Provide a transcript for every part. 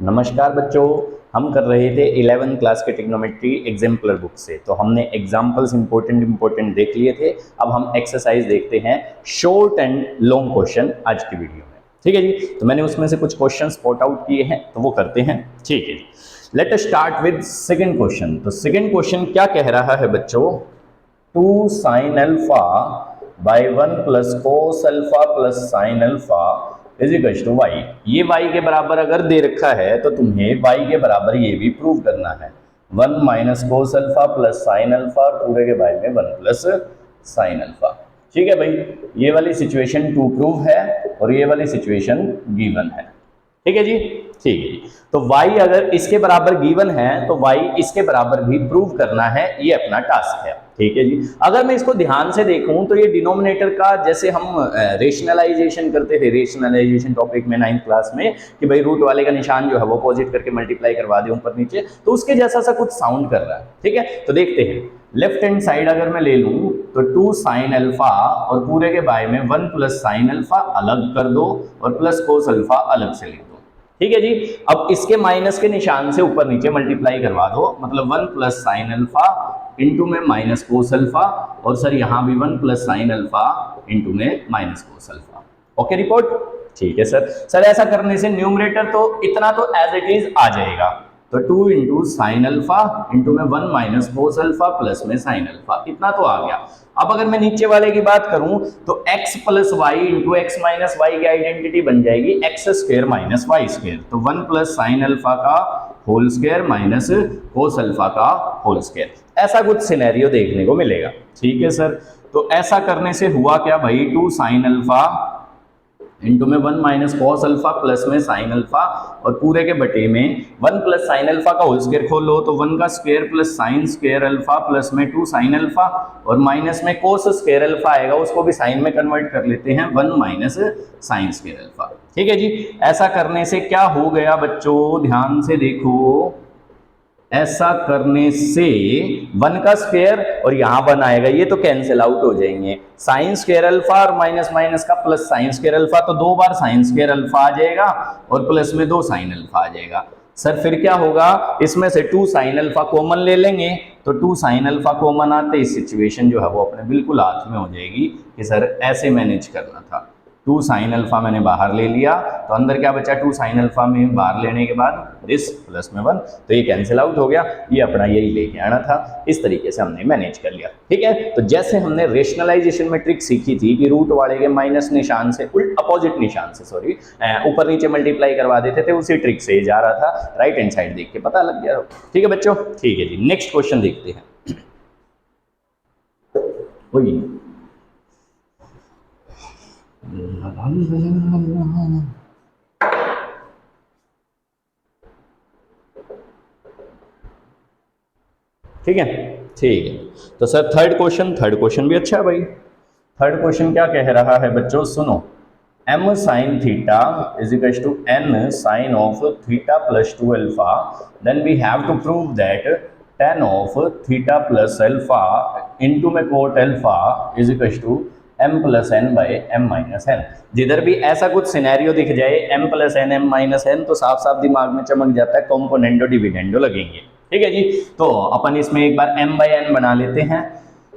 नमस्कार बच्चों, हम कर रहे थे 11वीं क्लास के ट्रिग्नोमेट्री एग्जाम्पलर बुक से। तो हमने एग्जाम्पल्स इंपॉर्टेंट देख लिए थे। अब हम एक्सरसाइज देखते हैं शॉर्ट एंड लॉन्ग क्वेश्चन आज की वीडियो में। ठीक है जी, तो मैंने उसमें से कुछ क्वेश्चन स्पॉट आउट किए हैं तो वो करते हैं। ठीक है, let us start with second question. तो सेकंड क्वेश्चन क्या कह रहा है बच्चों, 2 sin alpha by 1 plus cos alpha plus sine alpha is equal to y. ये y के बराबर अगर दे रखा है तो तुम्हें y के बराबर ये भी प्रूव करना है। 1 minus cos alpha plus sine alpha पूरे के बारे में 1 प्लस साइन अल्फा। ठीक है भाई, ये वाली सिचुएशन टू प्रूव है और ये वाली सिचुएशन गिवन है। ठीक है जी, ठीक है जी। तो y अगर इसके बराबर गिवन है तो y इसके बराबर भी प्रूव करना है, ये अपना टास्क है। ठीक है जी, अगर मैं इसको ध्यान से देखूं तो ये डिनोमिनेटर का, जैसे हम रेशनलाइजेशन करते थे रेशनलाइजेशन टॉपिक में 9th क्लास में, कि भाई रूट वाले का निशान जो है वो अपोजिट करके मल्टीप्लाई करवा दे ऊपर नीचे, तो उसके जैसा सा कुछ साउंड कर रहा है। ठीक है, तो देखते हैं। लेफ्ट हैंड साइड अगर मैं ले लूं तो 2 साइन अल्फा और पूरे के बारे में 1 प्लस साइन अल्फा अलग कर दो और प्लस कोस अल्फा अलग से लिख दो। ठीक है जी, अब इसके माइनस के निशान से ऊपर नीचे मल्टीप्लाई करवा दो, मतलब 1 प्लस साइन अल्फा इंटू में माइनस कोस अल्फा, और सर यहाँ भी 1 प्लस साइन अल्फा इंटू में minus cos alpha. Okay report, ठीक है सर ऐसा करने से न्यूमरेटर तो इतना तो एज इट इज आ जाएगा, तो 2 इंटू साइन अल्फा इंटू में 1 माइनस कोस अल्फा प्लस में साइन अल्फा, इतना तो आ गया। अब अगर मैं नीचे वाले की बात करूं तो x plus y into x minus y की आइडेंटिटी बन जाएगी x square minus y square, तो 1 प्लस साइन अल्फा का whole square minus cos alpha का होल स्क्वायर, ऐसा कुछ सिनेरियो देखने को मिलेगा। ठीक है सर, तो ऐसा करने से हुआ क्या भाई, 2 साइन अल्फा इंटू में 1 माइनस कॉस अल्फा प्लस में साइन अल्फा, और पूरे के बटे में 1 प्लस साइन अल्फा का होल स्क्वायर खोल लो तो 1 का square plus sine square alpha plus में 2 साइन अल्फा, और माइनस में कोस स्क्वायर अल्फा आएगा, उसको भी साइन में कन्वर्ट कर लेते हैं 1 माइनस साइन स्क्वायर अल्फा। ठीक है जी, ऐसा करने से क्या हो गया बच्चों, ध्यान से देखो, ऐसा करने से 1 का स्क्वायर और यहां 1 आएगा, ये तो कैंसिल आउट हो जाएंगे। साइन स्क्वायर अल्फा और माइनस माइनस का प्लस साइन स्क्वायर अल्फा, तो 2 बार साइन स्क्वायर अल्फा आ जाएगा और प्लस में 2 साइन अल्फा आ जाएगा। सर फिर क्या होगा, इसमें से 2 साइन अल्फा कॉमन ले लेंगे, तो 2 साइन अल्फा कॉमन आते ही सिचुएशन जो है वो अपने बिल्कुल हाथ में हो जाएगी कि सर ऐसे मैनेज करना था। 2 साइन अल्फा मैंने बाहर ले लिया तो अंदर क्या बचा, 2 साइन अल्फा में बाहर लेने के बाद दिस प्लस में 1, तो ये कैंसिल आउट हो गया, ये अपना यही लेके आना था। इस तरीके से हमने मैनेज कर लिया। ठीक है, तो जैसे हमने रेशनलाइजेशन में ट्रिक सीखी थी कि रूट वाले के माइनस निशान से अपोजिट निशान से ऊपर नीचे मल्टीप्लाई करवा देते थे, उसी ट्रिक से जा रहा था। राइट हैंड साइड देख के पता लग गया। ठीक है बच्चों, ठीक है जी, नेक्स्ट क्वेश्चन देखते हैं। ठीक है, ठीक है, तो सर थर्ड क्वेश्चन भी अच्छा है भाई। थर्ड क्वेश्चन क्या कह रहा है बच्चों, सुनो, m sine theta is equal to n sine of theta plus 2 alpha, then we have to prove that tan of theta plus alpha into में cot alpha is equal to m plus N by M minus n. जिधर भी ऐसा कुछ scenario दिख जाए m plus n m minus n, तो साफ साफ दिमाग में चमक जाता है कॉम्पोनेंडो डिविडेंडो लगेंगे। ठीक है जी, तो अपन इसमें एक बार m बाई एन बना लेते हैं।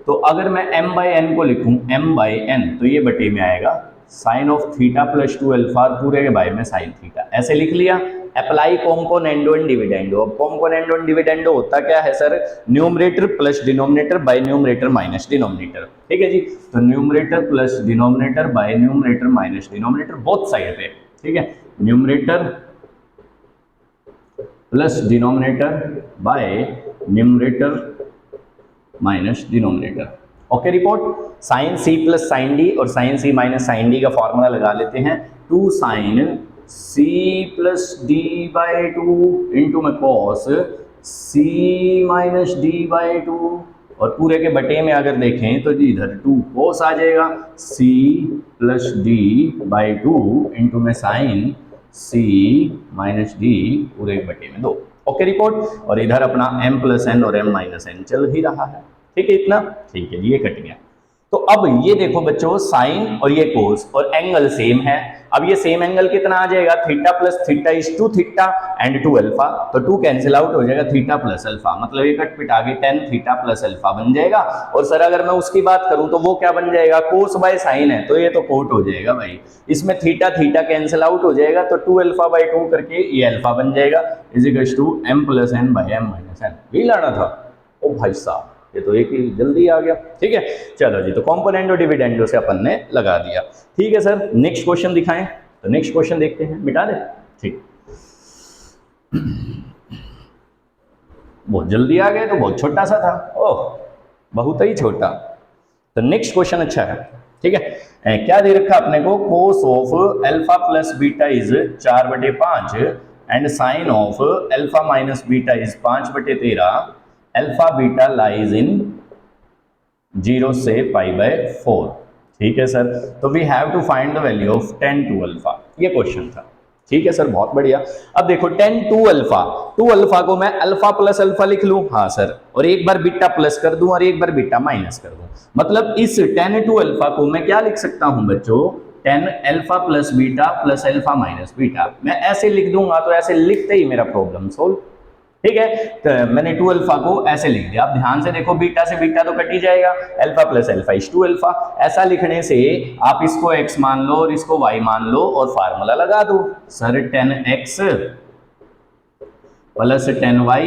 तो अगर मैं m बाई एन को लिखूं m बाई एन, तो ये बटे में आएगा sine of theta plus 2 alpha पूरे के बारे में साइन थीटा, ऐसे लिख लिया। Apply componendo and dividendo. अब कॉम्पोनेंडो एंड डिविडेंडो होता क्या है sir, numerator plus denominator by numerator minus denominator. ठीक है जी, तो numerator plus denominator by numerator minus denominator both side पे। ठीक है, numerator plus denominator by numerator minus denominator. Okay report, sine C plus sine D और sign C minus sine D का formula लगा लेते हैं। 2 sine C plus D by 2 into में cos C minus D by 2, और पूरे के बटे में अगर देखें तो जी इधर 2 कॉस आ जाएगा, C plus D by 2 into में साइन सी माइनस डी पूरे के बटे में 2। ओके रिपोर्ट, और इधर अपना m प्लस एन और m माइनस एन चल ही रहा है। ठीक है इतना, ठीक है ये कट गया। तो अब ये देखो बच्चों, साइन और ये कोस और एंगल सेम है। अब ये सेम एंगल कितना आ जाएगा, theta plus theta is two theta and two alpha, तो टू कैंसिल आउट हो जाएगा, थीटा प्लस अल्फा, मतलब ये कट पिट आगे टेन थीटा प्लस अल्फा बन जाएगा। और सर अगर मैं उसकी बात करूं तो वो क्या बन जाएगा, कोस बाय साइन है तो ये तो कोट हो जाएगा भाई, इसमें थीटा थीटा कैंसिल आउट हो जाएगा, तो टू अल्फा बाई टू करके ये अल्फा बन जाएगा is equal to M plus N by M minus N. यही लाना था। ओ भाई साहब ये तो एक ही जल्दी आ गया। ठीक है चलो जी, तो कॉम्पोनेंट और डिविडेंडो से अपन ने लगा दिया। ठीक है सर, नेक्स्ट क्वेश्चन दिखाएं, तो नेक्स्ट क्वेश्चन देखते हैं, मिटा दे। ठीक, बहुत जल्दी आ गए, तो बहुत छोटा सा था, ओह बहुत ही छोटा। तो नेक्स्ट क्वेश्चन अच्छा है। ठीक है, क्या दे रखा अपने को, cos of alpha plus beta is 4/5 and sine of alpha minus beta is 5/13, alpha beta lies in 0 से π/4। ठीक है सर, तो we have to find the value of 10 two alpha, ये क्वेश्चन था। ठीक है सर, बहुत बढ़िया। अब देखो 10 टू अल्फा को मैं अल्फा प्लस अल्फा लिख लूं, हाँ सर, और एक बार बीटा प्लस कर दूं और एक बार बीटा माइनस कर दूं, मतलब इस 10 टू अल्फा को मैं क्या लिख सकता हूं बच्चों, 10 alpha plus beta plus alpha minus beta, मैं ऐसे लिख दूंगा, तो ऐसे लिखते ही मेरा प्रॉब्लम सोल्व। ठीक है, तो मैंने टू अल्फा को ऐसे लिख दिया। अब ध्यान से देखो, बीटा से बीटा तो कट ही जाएगा, alpha plus alpha is two alpha. ऐसा लिखने से आप इसको x मान लो और इसको y मान लो और फार्मूला लगा दो, sir 10x plus 10y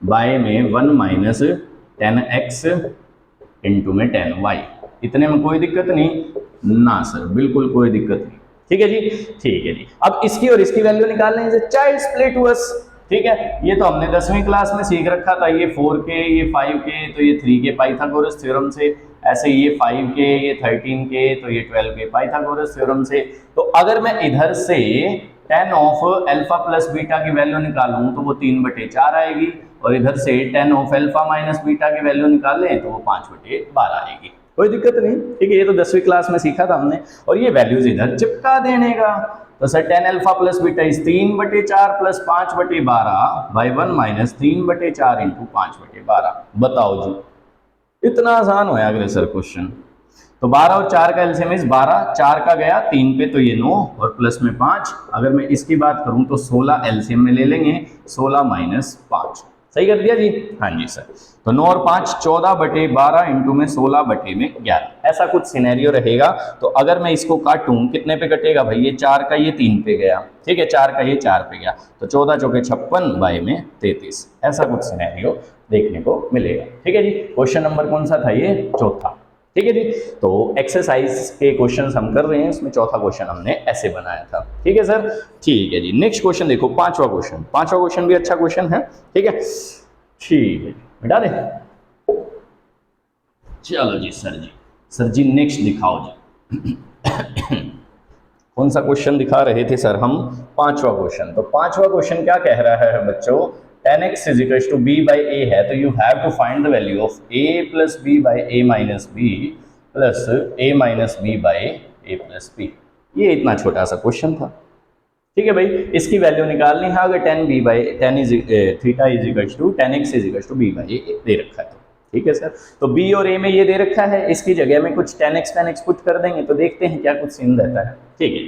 bye में 1 माइनस 10x इंटू में 10y, इतने में कोई दिक्कत नहीं ना सर, बिल्कुल कोई दिक्कत नहीं। ठीक है जी, ठीक है जी। अब इसकी और इसकी वैल्यू निकालने हैं, चाइल्ड्स प्ले टू अस। ठीक है, ये तो हमने 10वीं क्लास में सीख रखा था, ये 4 के, ये 5 के, तो ये 3 के पाइथागोरस थ्योरम से, ऐसे ये 5 के, ये 13 के, तो ये 12 के पाइथागोरस थ्योरम से। तो अगर मैं इधर से 10 ऑफ अल्फा प्लस बीटा की वैल्यू निकालूं तो वो 3/4 आएगी, और इधर से 10 ऑफ अल्फा माइनस बीटा की वैल्यू निकालें तो वो 5/12 आएगी, कोई दिक्कत नहीं। ठीक है, ये तो 10वीं क्लास में सीखा था हमने, और ये वैल्यूज इधर चिपका देने का। तो sir 10 alpha plus beta is 3/4 plus 5/12 by 1 minus 3/4 into 5/12। बताओ जी, इतना आसान होया अगले सर क्वेश्चन। तो 12 और 4 का एलसीएम इज 12, 4 का गया 3 पे तो ये 9 और प्लस में 5। अगर मैं इसकी बात करूं तो 16 एलसीएम में ले लेंगे, 16 माइनस 5। सही कर दिया जी, हाँ जी सर। तो 9 और 5 14/12 इंटू में 16/11, ऐसा कुछ सिनेरियो रहेगा। तो अगर मैं इसको काटूं कितने पे कटेगा भाई, ये 4 का ये 3 पे गया, ठीक है, 4 का ये 4 पे गया, तो 14 चौके 56 बाई में 33, ऐसा कुछ सिनेरियो देखने को मिलेगा। ठीक है जी, क्वेश्चन नंबर कौन सा था, ये चौथा। ठीक है जी, तो एक्सरसाइज के क्वेश्चन हम कर रहे हैं, इसमें चौथा क्वेश्चन हमने ऐसे बनाया था। ठीक है सर, ठीक है जी। नेक्स्ट क्वेश्चन देखो, पांचवा क्वेश्चन भी अच्छा क्वेश्चन है। ठीक है, ठीक है, मिटा दे। चलो जी सर जी नेक्स्ट दिखाओ जी। कौन सा क्वेश्चन दिखा रहे थे सर हम, पांचवा क्वेश्चन। तो पांचवा क्वेश्चन क्या कह रहा है बच्चों, 10x is equals to b by a है, तो you have to find the value of a plus b by a minus b plus a minus b by a plus b। ये इतना छोटा सा क्वेश्चन था। ठीक है भाई, इसकी वैल्यू निकालनी है। अगर 10 is theta is equal to 10x is equal to b by a दे रखा है, तो ठीक है सर। तो b और a में ये दे रखा है, इसकी जगह में कुछ 10x पुट कर देंगे, तो देखते हैं क्या कुछ सीन रहता है। ठीक है,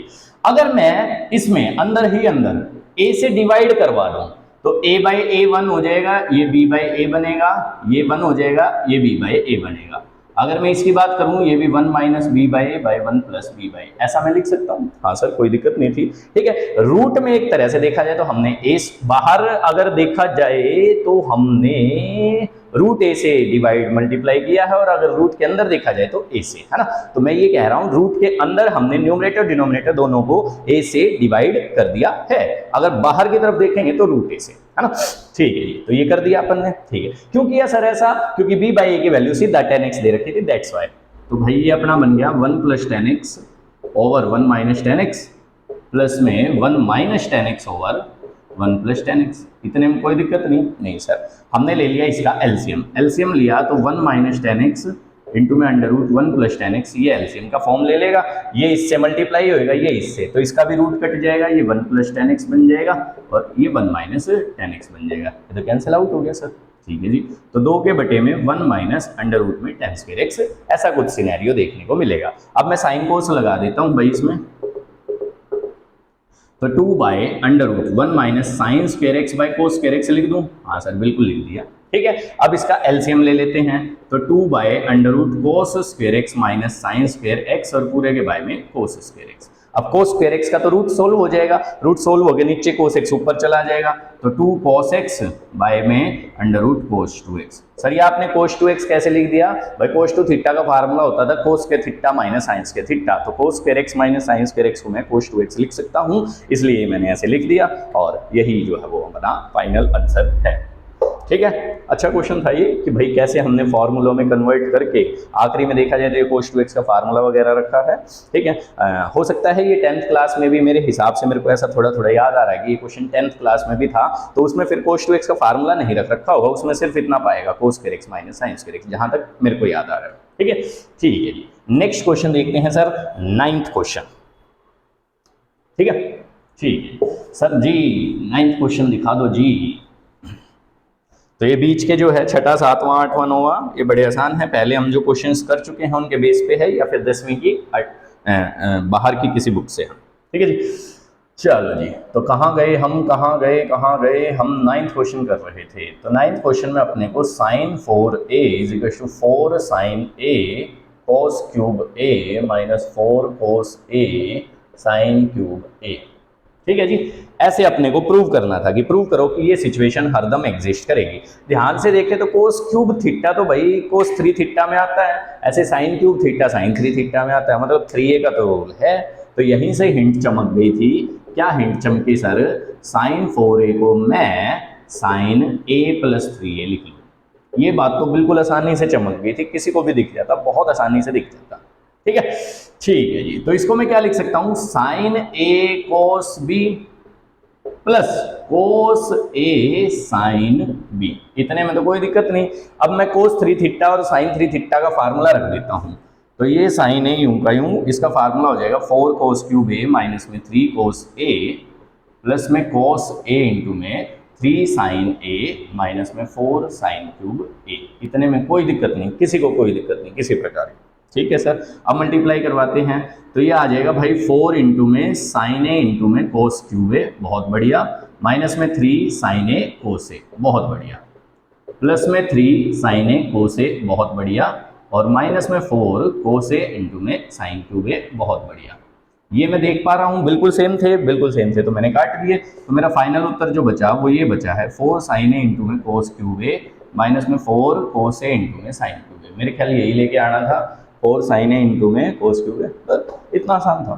अगर मैं इसमें अंदर ही अंदर a से डिवाइड करवा दूं तो a बाई ए 1 हो जाएगा, ये b बाई ए बनेगा, ये 1 हो जाएगा, ये b बाई ए बनेगा। अगर मैं इसकी बात करूं, ये भी 1 minus B by A by 1 plus B by, ऐसा मैं लिख सकता हूं। हाँ सर, कोई दिक्कत नहीं थी। ठीक है, रूट में एक तरह से देखा जाए तो हमने ए बाहर अगर देखा जाए तो हमने रूट ए से डिवाइड मल्टीप्लाई किया है, और अगर रूट के अंदर देखा जाए तो ए से, है ना। तो मैं ये कह रहा हूं रूट के अंदर हमने न्यूमरेटर डिनोमिनेटर दोनों को ए से डिवाइड कर दिया है। अगर बाहर की तरफ देखेंगे तो रूट ए से, है ना। ठीक है जी, तो ये कर दिया अपन ने। ठीक है, क्यों किया सर ऐसा, क्योंकि b बाई ए की वैल्यू सीधा 10x दे रखी थी, दैट्स वाई। तो भाई ये अपना बन गया 1 plus 10x over 1 minus 10x plus में 1 minus 10x over 1 plus 10x। इतने में कोई दिक्कत नहीं सर। हमने ले लिया इसका एलसीएम लिया, तो 1 माइनस 10x इंटू में अंडर रूट 1 प्लस 10x, ये एलसीएम का फॉर्म ले लेगा, ये इससे मल्टीप्लाई होएगा, ये इससे, तो इसका भी रूट कट जाएगा, ये 1 प्लस 10x बन जाएगा और ये 1 माइनस 10x बन जाएगा, ये तो कैंसिल आउट हो गया सर। ठीक है जी। तो 2 के बटे में 1 माइनस अंडर रूट में tan स्क्वायर x, ऐसा कुछ सिनेरियो देखने को मिलेगा। अब मैं साइन कोस लगा देता हूं भाई इसमें, तो 2 by under root 1 minus sine square x by cos square x लिख दूं। हाँ सर बिल्कुल लिख दिया। ठीक है, अब इसका एलसीएम ले लेते हैं, तो 2 by under root cos square x minus sine square x और पूरे के बाय में कोस स्क्वायर एक्स। अब कोस स्क्वायर एक्स का तो रूट सोल्व हो जाएगा, रूट सोल्व हो गया, नीचे कोस एक्स ऊपर चला जाएगा, तो 2 cos x बाय में अंडर रूट कोस 2x। सर ये आपने कोस 2x कैसे लिख दिया भाई? कोस 2 थीटा का फार्मूला होता था कोस के थीटा माइनस साइन के थीटा, तो cos square x minus sine square x को मैं कोस 2x लिख सकता हूं, इसलिए मैंने ऐसे लिख दिया और यही जो है वो हमारा फाइनल आंसर है। ठीक है, अच्छा क्वेश्चन था ये कि भाई कैसे हमने फॉर्मूलों में कन्वर्ट करके आखिरी में देखा जाए तो ये कोस 2x का फार्मूला वगैरह रखा है। ठीक है, हो सकता है ये 10th क्लास में भी, मेरे हिसाब से मेरे को ऐसा थोड़ा थोड़ा याद आ रहा है कि ये क्वेश्चन 10th क्लास में भी था, तो उसमें फिर कोस 2x का फार्मूला नहीं रख रखा होगा, उसमें सिर्फ इतना पाएगा cos square x minus sine square x, जहां तक मेरे को याद आ रहा है। ठीक है, ठीक है जी, नेक्स्ट क्वेश्चन देखते हैं सर, 9th क्वेश्चन। ठीक है, ठीक है सर जी, 9th क्वेश्चन दिखा दो जी। तो ये बीच के जो है 6वां 7वां 8वां 9वां ये बड़े आसान है, पहले हम जो क्वेश्चंस कर चुके हैं उनके बेस पे है, या फिर 10वीं की बाहर की किसी बुक से। ठीक है जी, चलो जी, तो कहाँ गए हम, कहाँ गए हम 9th क्वेश्चन कर रहे थे। तो 9th क्वेश्चन में अपने को sin 4a = 4 sin a cos cube a minus 4 cos a sin cube a। ठीक है जी, ऐसे अपने को प्रूव करना था कि प्रूव करो कि ये सिचुएशन हरदम एग्जिस्ट करेगी। ध्यान से देखें तो कोस क्यूब थीटा तो भाई कोस 3 थीटा में आता है, ऐसे sine cube theta sine 3 theta में आता है, मतलब 3a का तो रूल है। तो यहीं से हिंट चमक गई थी। क्या हिंट चमकी सर? साइन 4a को मैं साइन a प्लस 3a लिख लूँ। ये बात तो बिल्कुल आसानी से चमक गई थी, किसी को भी दिख जाता, बहुत आसानी से दिख जाता। ठीक है, ठीक है जी, तो इसको मैं क्या लिख सकता हूं, sine a cos b plus cos a sine b। इतने में तो कोई दिक्कत नहीं। अब मैं कोस 3 थीटा और साइन 3 थीटा का फार्मूला रख देता हूं, तो ये साइन a यूं का यूं, इसका फार्मूला हो जाएगा 4 कोस क्यूब a माइनस में 3 कोस a प्लस में कोस a इंटू में 3 साइन a माइनस में 4 साइन क्यूब a। इतने में कोई दिक्कत नहीं, किसी को कोई दिक्कत नहीं किसी प्रकार की। ठीक है सर, अब मल्टीप्लाई करवाते हैं, तो ये आ जाएगा भाई 4 इंटू में साइन ए इंटू में कोस क्यूब ए, बहुत बढ़िया, माइनस में 3 साइन ए कोस ए, बहुत बढ़िया, प्लस में 3 साइन ए कोस ए, बहुत बढ़िया, और माइनस में 4 कोस ए इंटू में साइन क्यूब ए, बहुत बढ़िया। ये मैं देख पा रहा हूँ बिल्कुल सेम थे, बिल्कुल सेम थे, तो मैंने काट दिए। तो मेरा फाइनल उत्तर जो बचा वो ये बचा है 4 साइन ए इंटू में कोस क्यूब ए माइनस में 4 कोस ए इंटू में साइन क्यूब ए। मेरे ख्याल यही लेके आना था, 4 साइन ए इंटू में कोस क्यूब ए, इतना आसान था।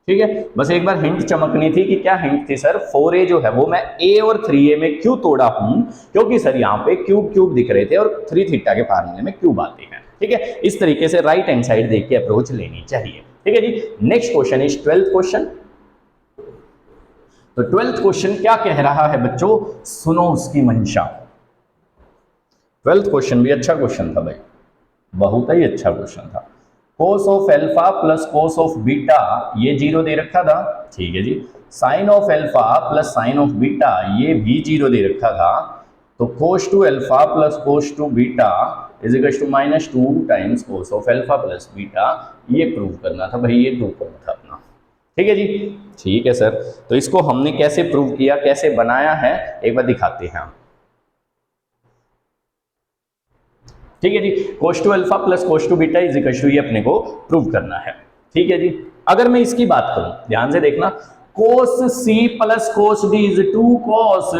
ठीक है, बस एक बार हिंट चमकनी थी कि क्या हिंट थी सर? 4a जो है वो मैं a और 3a में क्यों तोड़ा हूं, क्योंकि सर यहाँ पे क्यूब क्यूब दिख रहे थे और 3 थीटा के फार्मूले में क्यूब आते हैं। ठीक है, इस तरीके से राइट हैंड साइड देख के अप्रोच लेनी चाहिए। ठीक है जी, next question is 12th question. तो 12th क्वेश्चन क्या कह रहा है बच्चों, सुनो उसकी मंशा। 12th क्वेश्चन भी अच्छा क्वेश्चन था भाई, बहुत ही अच्छा क्वेश्चन था। Cos of alpha plus cos of beta, ये 0 दे रखा था। ठीक है जी, sine of alpha plus sine of beta, ये भी 0 दे रखा था। तो cos two alpha plus cos two beta is equal to minus 2 times cos of alpha plus beta, ये प्रूव करना था भाई, ये 2 प्रूव था अपना। ठीक है जी, ठीक है सर, तो इसको हमने कैसे प्रूव किया, कैसे बनाया है, एक बार दिखाते हैं हम। ठीक है जी, cos two alpha plus cos two beta is equal to, ये अपने को प्रूव करना है। ठीक है जी, अगर मैं इसकी बात करूं, ध्यान से देखना, cos C plus cos D is 2 cos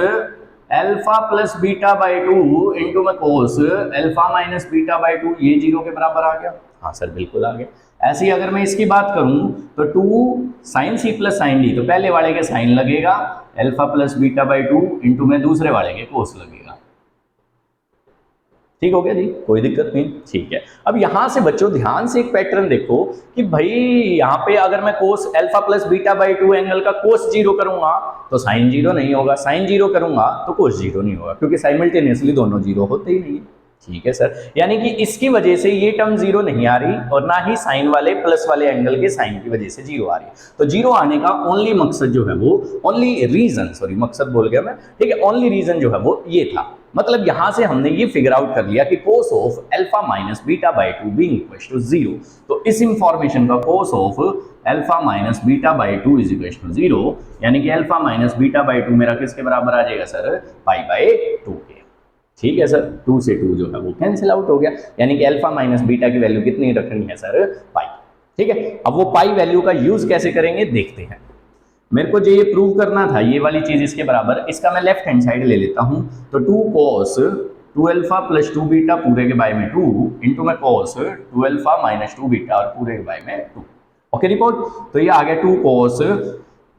alpha plus beta by 2 into में cos alpha minus beta by 2, ये 0 के बराबर आ गया। हाँ सर बिल्कुल आ गया। ऐसे ही अगर मैं इसकी बात करूं तो 2 sine C plus sine D, तो पहले वाले के साइन लगेगा, alpha plus beta by 2 into में दूसरे वाले के कोस लगेगा। ठीक हो गया जी, कोई दिक्कत नहीं। ठीक है, अब यहां से बच्चों ध्यान से एक पैटर्न देखो कि भाई यहाँ पे अगर मैं कोस alpha plus beta by 2 angle का कोस 0 करूंगा तो साइन 0 नहीं होगा, साइन 0 करूंगा तो कोस 0 नहीं होगा, क्योंकि साइमल्टेनियसली दोनों 0 होते ही नहीं है। ठीक है सर, यानी कि इसकी वजह से ये टर्म 0 नहीं आ रही और ना ही साइन वाले प्लस वाले एंगल के साइन की वजह से 0 आ रही है। तो 0 आने का ओनली मकसद जो है वो, ओनली रीजन, सॉरी मकसद बोल गया मैं, ठीक है, ओनली रीजन जो है वो ये था मतलब यहां से हमने ये फिगर आउट कर लिया कि cos of alpha minus beta by two being equal to 0। तो इस इंफॉर्मेशन का cos of alpha minus beta by two is equal to 0, यानी कि alpha minus beta by two मेरा किसके बराबर आ जाएगा सर, पाई बाई 2 के। ठीक है सर, 2 से 2 जो है वो कैंसिल आउट हो गया, यानी कि अल्फा माइनस बीटा की वैल्यू कितनी रखनी है सर, पाई। ठीक है, अब वो पाई वैल्यू का यूज कैसे करेंगे देखते हैं। मेरे को जो ये प्रूव करना था ये वाली चीज इसके बराबर, इसका मैं लेफ्ट हैंड साइड ले लेता हूं, तो 2 cos 2 अल्फा प्लस 2 बीटा पूरे के बाय में 2 इंटू में cos 2 अल्फा माइनस 2 बीटा और पूरे के बाय में 2। ओके रिपोर्ट, तो ये आ गया 2 cos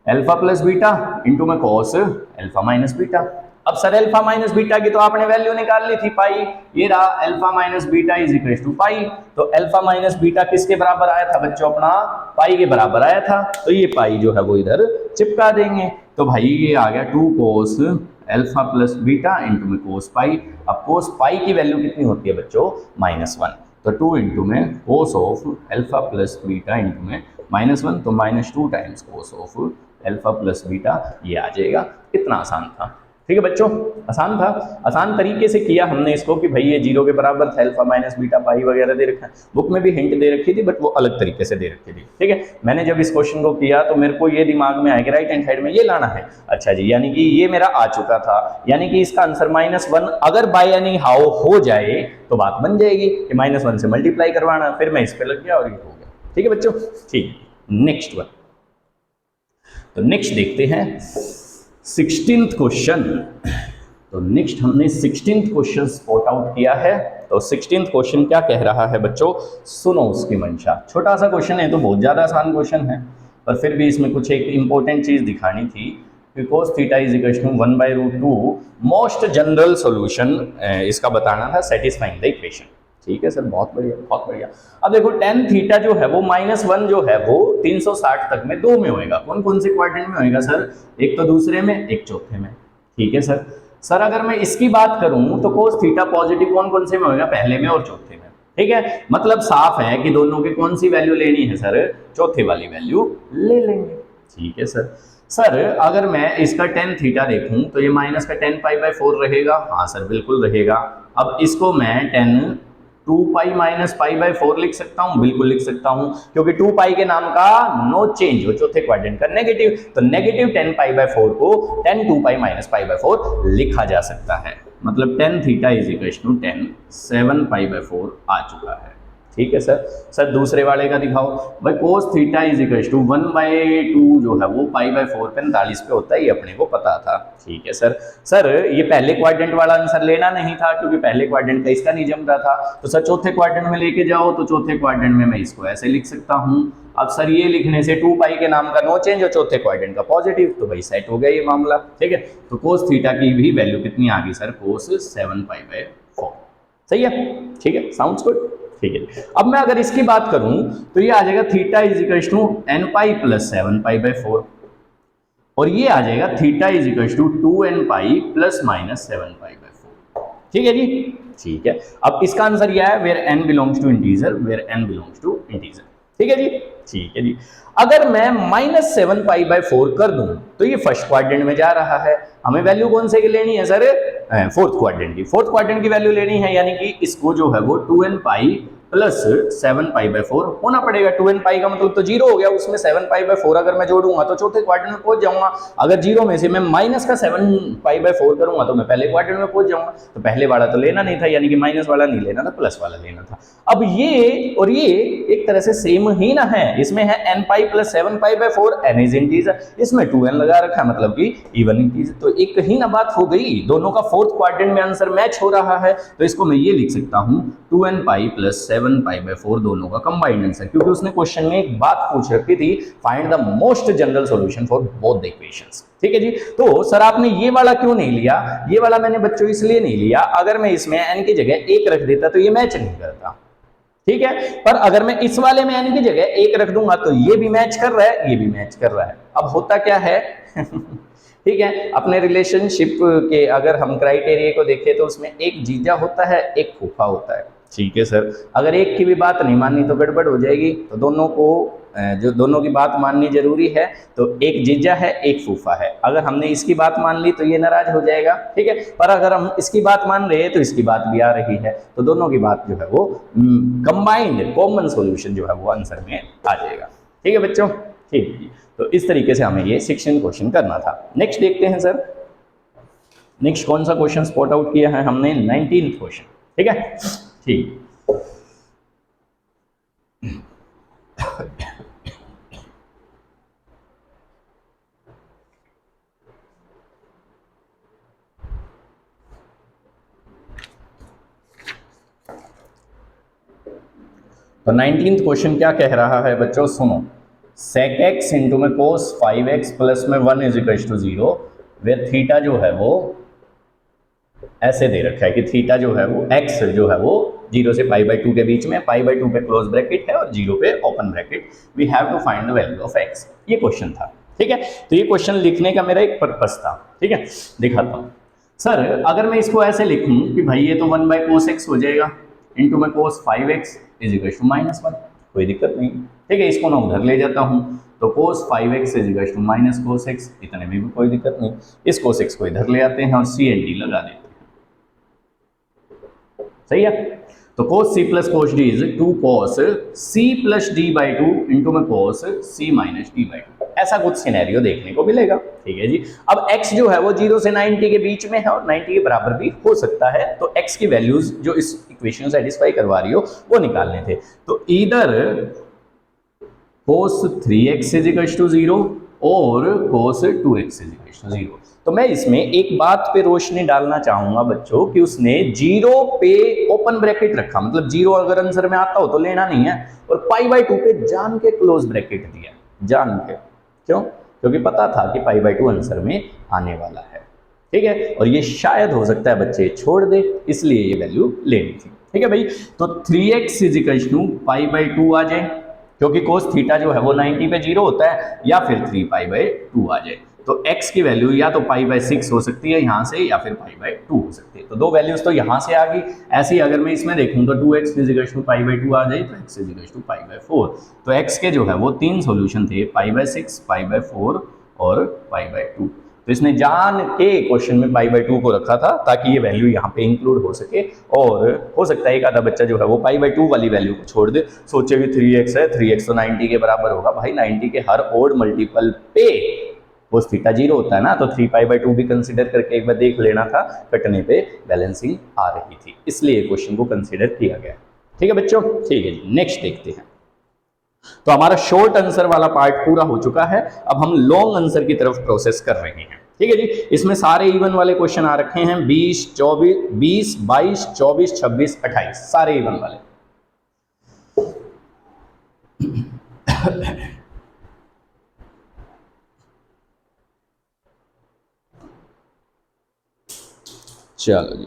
alpha plus beta into में cos अल्फा माइनस बीटा। अब सर अल्फा माइनस बीटा की तो आपने वैल्यू निकाल ली थी पाई, ये रहा alpha minus beta is equal to pi. तो अल्फा माइनस बीटा किसके बराबर आया था बच्चों, अपना पाई के बराबर आया था, तो ये पाई जो है वो इधर चिपका देंगे। तो भाई ये आ गया 2 cos alpha plus beta into में cos पाई। अब cos पाई की वैल्यू कितनी होती है बच्चों, -1, तो 2 इंटू में cos of alpha plus beta into में -1, तो -2 times cos of alpha plus beta, ये आ जाएगा। इतना आसान था। ठीक है बच्चों, आसान था, आसान तरीके से किया हमने इसको कि भाई ये 0 के बराबर था, अल्फा माइनस बीटा पाई वगैरह दे रखा है, बुक में भी हिंट दे रखी थी बट वो अलग तरीके से दे रखी थी। ठीक है, मैंने जब इस क्वेश्चन को किया तो मेरे को ये दिमाग में आया कि राइट हैंड साइड में ये लाना है। अच्छा जी, यानी कि ये मेरा आ चुका था, यानी कि इसका आंसर -1 अगर बाय एनी हाउ हो जाए तो बात बन जाएगी कि -1 से मल्टीप्लाई करवाना, फिर मैं इस पे लग गया और ये हो गया। ठीक है बच्चों, ठीक, नेक्स्ट वन। तो नेक्स्ट देखते हैं 16th क्वेश्चन। तो नेक्स्ट हमने 16th क्वेश्चन स्पॉट आउट किया है। तो 16th क्वेश्चन क्या कह रहा है बच्चों, सुनो उसकी मंशा। छोटा सा क्वेश्चन है तो बहुत ज्यादा आसान क्वेश्चन है, पर फिर भी इसमें कुछ एक इंपॉर्टेंट चीज दिखानी थी कि cos theta is equal to 1/√2 most general solution इसका बताना था, सेटिस्फाइंग द इक्वेशन। ठीक है सर, बहुत बढ़िया बहुत बढ़िया। अब देखो tan थीटा जो है वो -1 जो है वो 360 तक में 2 में होएगा। कौन कौन से क्वाड्रेंट में होएगा सर, एक तो दूसरे में, एक चौथे में। ठीक है सर, सर अगर मैं इसकी बात करूं तो cos थीटा पॉजिटिव कौन कौन से में होएगा, पहले में और चौथे में। ठीक है, मतलब साफ है कि दोनों की कौन सी वैल्यू लेनी है सर, चौथे वाली वैल्यू ले लेंगे। ठीक है सर, सर अगर मैं इसका tan थीटा देखूं तो ये माइनस का tan π/4 रहेगा। हाँ सर बिल्कुल रहेगा। अब इसको मैं tan 2π माइनस π/4 लिख सकता हूं, बिल्कुल लिख सकता हूं, क्योंकि 2π के नाम का नो चेंज हो, चौथे क्वाड्रेंट का नेगेटिव, तो नेगेटिव tan π/4 को tan 2π माइनस π/4 लिखा जा सकता है। मतलब tan theta is equal to tan 7π/4 आ चुका है। ठीक है सर, सर दूसरे वाले का दिखाओ भाई। cos theta is equal to 1/2 जो है वो π/4 45 पे होता है, ये अपने को पता था। ठीक है सर, सर ये पहले क्वाड्रेंट वाला आंसर लेना नहीं था क्योंकि पहले क्वाड्रेंट का इसका नहीं जम रहा था, तो सर चौथे क्वाड्रेंट में लेके जाओ, तो चौथे क्वाड्रेंट में मैं इसको ऐसे लिख सकता हूं। अब सर ये लिखने से 2π के नाम का नो चेंज और चौथे क्वाड्रेंट का पॉजिटिव, तो भाई सेट हो गया ये मामला। ठीक है, तो cos थीटा की भी वैल्यू कितनी आ गई सर, cos 7π/4। सही है, ठीक है, साउंड्स गुड। ठीक है, अब मैं अगर इसकी बात करूं तो ये आ जाएगा theta is equal to nπ plus 7π/4 और ये आ जाएगा theta is equal to 2nπ plus minus 7π/4। ठीक है जी, ठीक है। अब इसका आंसर यह है where n belongs to integer, where n belongs to integer. ठीक है जी, ठीक है जी। अगर मैं -7π/4 कर दूं तो ये फर्स्ट क्वाड्रेंट में जा रहा है। हमें वैल्यू कौन से की लेनी है सर, फोर्थ क्वाड्रेंट की। फोर्थ क्वाड्रेंट की वैल्यू लेनी है, यानी कि इसको जो है वो 2nπ प्लस 7π/4 होना पड़ेगा। 2nπ का मतलब तो 0 हो गया, उसमें 7π/4 अगर मैं जोड़ूंगा तो चौथे क्वाड्रेंट में पहुंच जाऊंगा। अगर 0 में से मैं माइनस का 7π/4 करूंगा तो मैं पहले क्वाड्रेंट में पहुंच जाऊंगा। तो पहले वाला तो लेना नहीं था, यानी कि माइनस वाला नहीं लेना था, प्लस वाला लेना था। अब ये और ये एक तरह से सेम ही ना है, इसमें है nπ plus 7π/4, n is integer, इसमें 2n लगा रखा है, मतलब कि इवन इंटीजर, तो एक ही ना बात हो गई। दोनों का फोर्थ क्वाड्रेंट में आंसर मैच हो रहा है, तो इसको मैं ये लिख सकता हूं 2nπ प्लस 7π/4 दोनों का कंबाइंड आंसर, क्योंकि उसने क्वेश्चन में एक बात पूछ रखी थी, find the most general solution for both the equations. ठीक है जी, तो सर आपने ये वाला क्यों नहीं लिया, ये वाला मैंने बच्चों इसलिए नहीं लिया, अगर मैं इसमें n की जगह 1 रख देता तो ये मैच नहीं करता। ठीक है, पर अगर मैं इस वाले में n की जगह 1 रख दूंगा तो ये भी मैच कर रहा है, ये भी मैच कर रहा है। अब होता क्या है ठीक है, अपने रिलेशनशिप के अगर हम क्राइटेरिया को देखें तो उसमें एक जीजा होता है, एक फूफा होता है। ठीक है सर, अगर एक की भी बात नहीं मानी तो गड़बड़ हो जाएगी, तो दोनों को जो दोनों की बात माननी जरूरी है, तो एक जीजा है एक फूफा है। अगर हमने इसकी बात मान ली तो ये नाराज हो जाएगा, ठीक है, पर अगर हम इसकी बात मान रहे हैं तो इसकी बात भी आ रही है, तो दोनों की बात जो है वो कंबाइंड कॉमन सॉल्यूशन जो है वो आंसर में आ जाएगा। ठीक है बच्चों, ठीक है। तो इस तरीके से हमें ये 16 क्वेश्चन करना था। नेक्स्ट देखते हैं सर, नेक्स्ट कौन सा क्वेश्चन स्पॉट आउट किया है हमने, 19th क्वेश्चन। ठीक है, ठीक। तो 19th क्वेश्चन क्या कह रहा है बच्चों, सुनो। sec x इंटू में cos 5x प्लस में 1 is equal to 0, where theta जो है वो ऐसे दे रखा है कि थीटा जो है वो x जो है वो 0 से π/2 के बीच में, π/2 पे क्लोज ब्रैकेट है और 0 पे open bracket. We have to find the value of x। ये क्वेश्चन था, ठीक है। तो ये क्वेश्चन लिखने का मेरा एक पर्पस था, ठीक है। दिखाता हूँ सर, अगर मैं इसको ऐसे लिखूं कि भाई ये तो 1/cos x हो जाएगा इंटू में cos 5x is equal to -1, कोई दिक्कत नहीं, ठीक है। इसको मैं उधर ले जाता हूँ, तो cos 5x is equal to -cos x, इतने में भी कोई दिक्कत नहीं। इस cos x को इधर ले आते हैं और c एंड d लगा देते हैं, सही है। तो cos c plus cos d is 2 cos c plus d/2 into में cos c माइनस d/2, ऐसा कुछ सिनेरियो देखने को मिलेगा, ठीक है जी। अब x जो है वो 0 से 90 के बीच में है और 90 के बराबर भी हो सकता है, तो x की वैल्यूज जो इस इक्वेशन सेटिस्फाई करवा रही हो वो निकालने थे। तो इधर cos 3x is equal to 0 और cos 2x is equal to 0। तो मैं इसमें एक बात पे रोशनी डालना चाहूंगा बच्चों कि उसने 0 पे ओपन ब्रैकेट रखा, मतलब 0 अगर आंसर में आता हो तो लेना नहीं है, और π/2 पे जान के क्लोज ब्रैकेट दिया, जान के। क्यों? क्योंकि पता था कि π/2 आंसर में आने वाला है, ठीक है। और ये शायद हो सकता है बच्चे छोड़ दे, इसलिए ये वैल्यू लेनी थी, ठीक है भाई। तो 3x इज इक्वल टू π/2 आ जाए, क्योंकि cos थीटा जो है वो 90 पे 0 होता है, या फिर 3π/2 आ जाए। तो x की वैल्यू या तो π/6 हो सकती है यहाँ से, या फिर π/2 हो सकती है। तो दो वैल्यूज तो यहाँ से आ गई। ऐसे ही अगर मैं इसमें देखूँ तो 2x इज इक्वल टू π/2 आ जाए, तो x इज इक्वल टू π/4। तो x के जो है वो 3 सॉल्यूशन थे, π/6, π/4 और π/2। तो इसने जान के क्वेश्चन में π/2 को रखा था ताकि ये वैल्यू यहाँ पे इंक्लूड हो सके, और हो सकता है एक आधा बच्चा जो है वो π/2 वाली वैल्यू को छोड़ दे, सोचे कि 3x है, 3x तो 90 के बराबर होगा। भाई 90 के हर ओड मल्टीपल पे cos थीटा 0 होता है ना, तो 3π/2 भी कंसीडर करके एक बार देख लेना था, कटने पे बैलेंसिंग आ रही थी, इसलिए क्वेश्चन को कंसीडर किया गया, ठीक है बच्चों। ठीक है जी, नेक्स्ट देखते हैं। तो हमारा शॉर्ट आंसर वाला पार्ट पूरा हो चुका है, अब हम लॉन्ग आंसर की तरफ प्रोसेस कर रहे हैं, ठीक है जी। इसमें सारे इवन वाले क्वेश्चन आ रखे हैं, 20, 22, 24, 26, 28, सारे इवन वाले। चलो जी,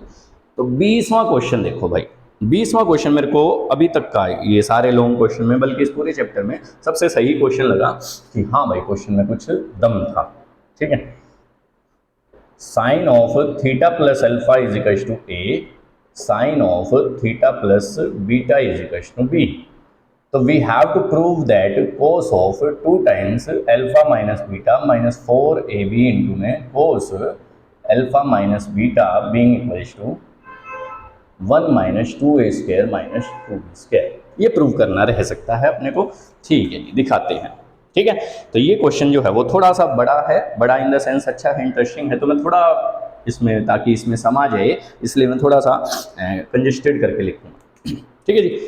तो 20वां क्वेश्चन देखो भाई। 20वां क्वेश्चन मेरे को अभी तक का ये सारे लॉन्ग क्वेश्चन में, बल्कि इस पूरे चैप्टर में सबसे सही क्वेश्चन लगा कि हाँ भाई क्वेश्चन में कुछ दम था, ठीक है। Sine of theta plus alpha is equal to A, sine of theta plus beta is equal to B. तो we have to prove that cos of 2 times alpha minus beta minus 4ab into में cos alpha minus beta being equal to 1 minus 2a² minus 2b²। ये prove करना रह सकता है अपने को, ठीक है जी, दिखाते हैं, ठीक है। तो ये क्वेश्चन जो है वो थोड़ा सा बड़ा है, बड़ा इन द सेंस अच्छा है, इंटरेस्टिंग है, तो मैं थोड़ा इसमें, ताकि इसमें समा जाए, इसलिए मैं थोड़ा सा कंजेस्टेड करके लिखूँगा, ठीक है जी।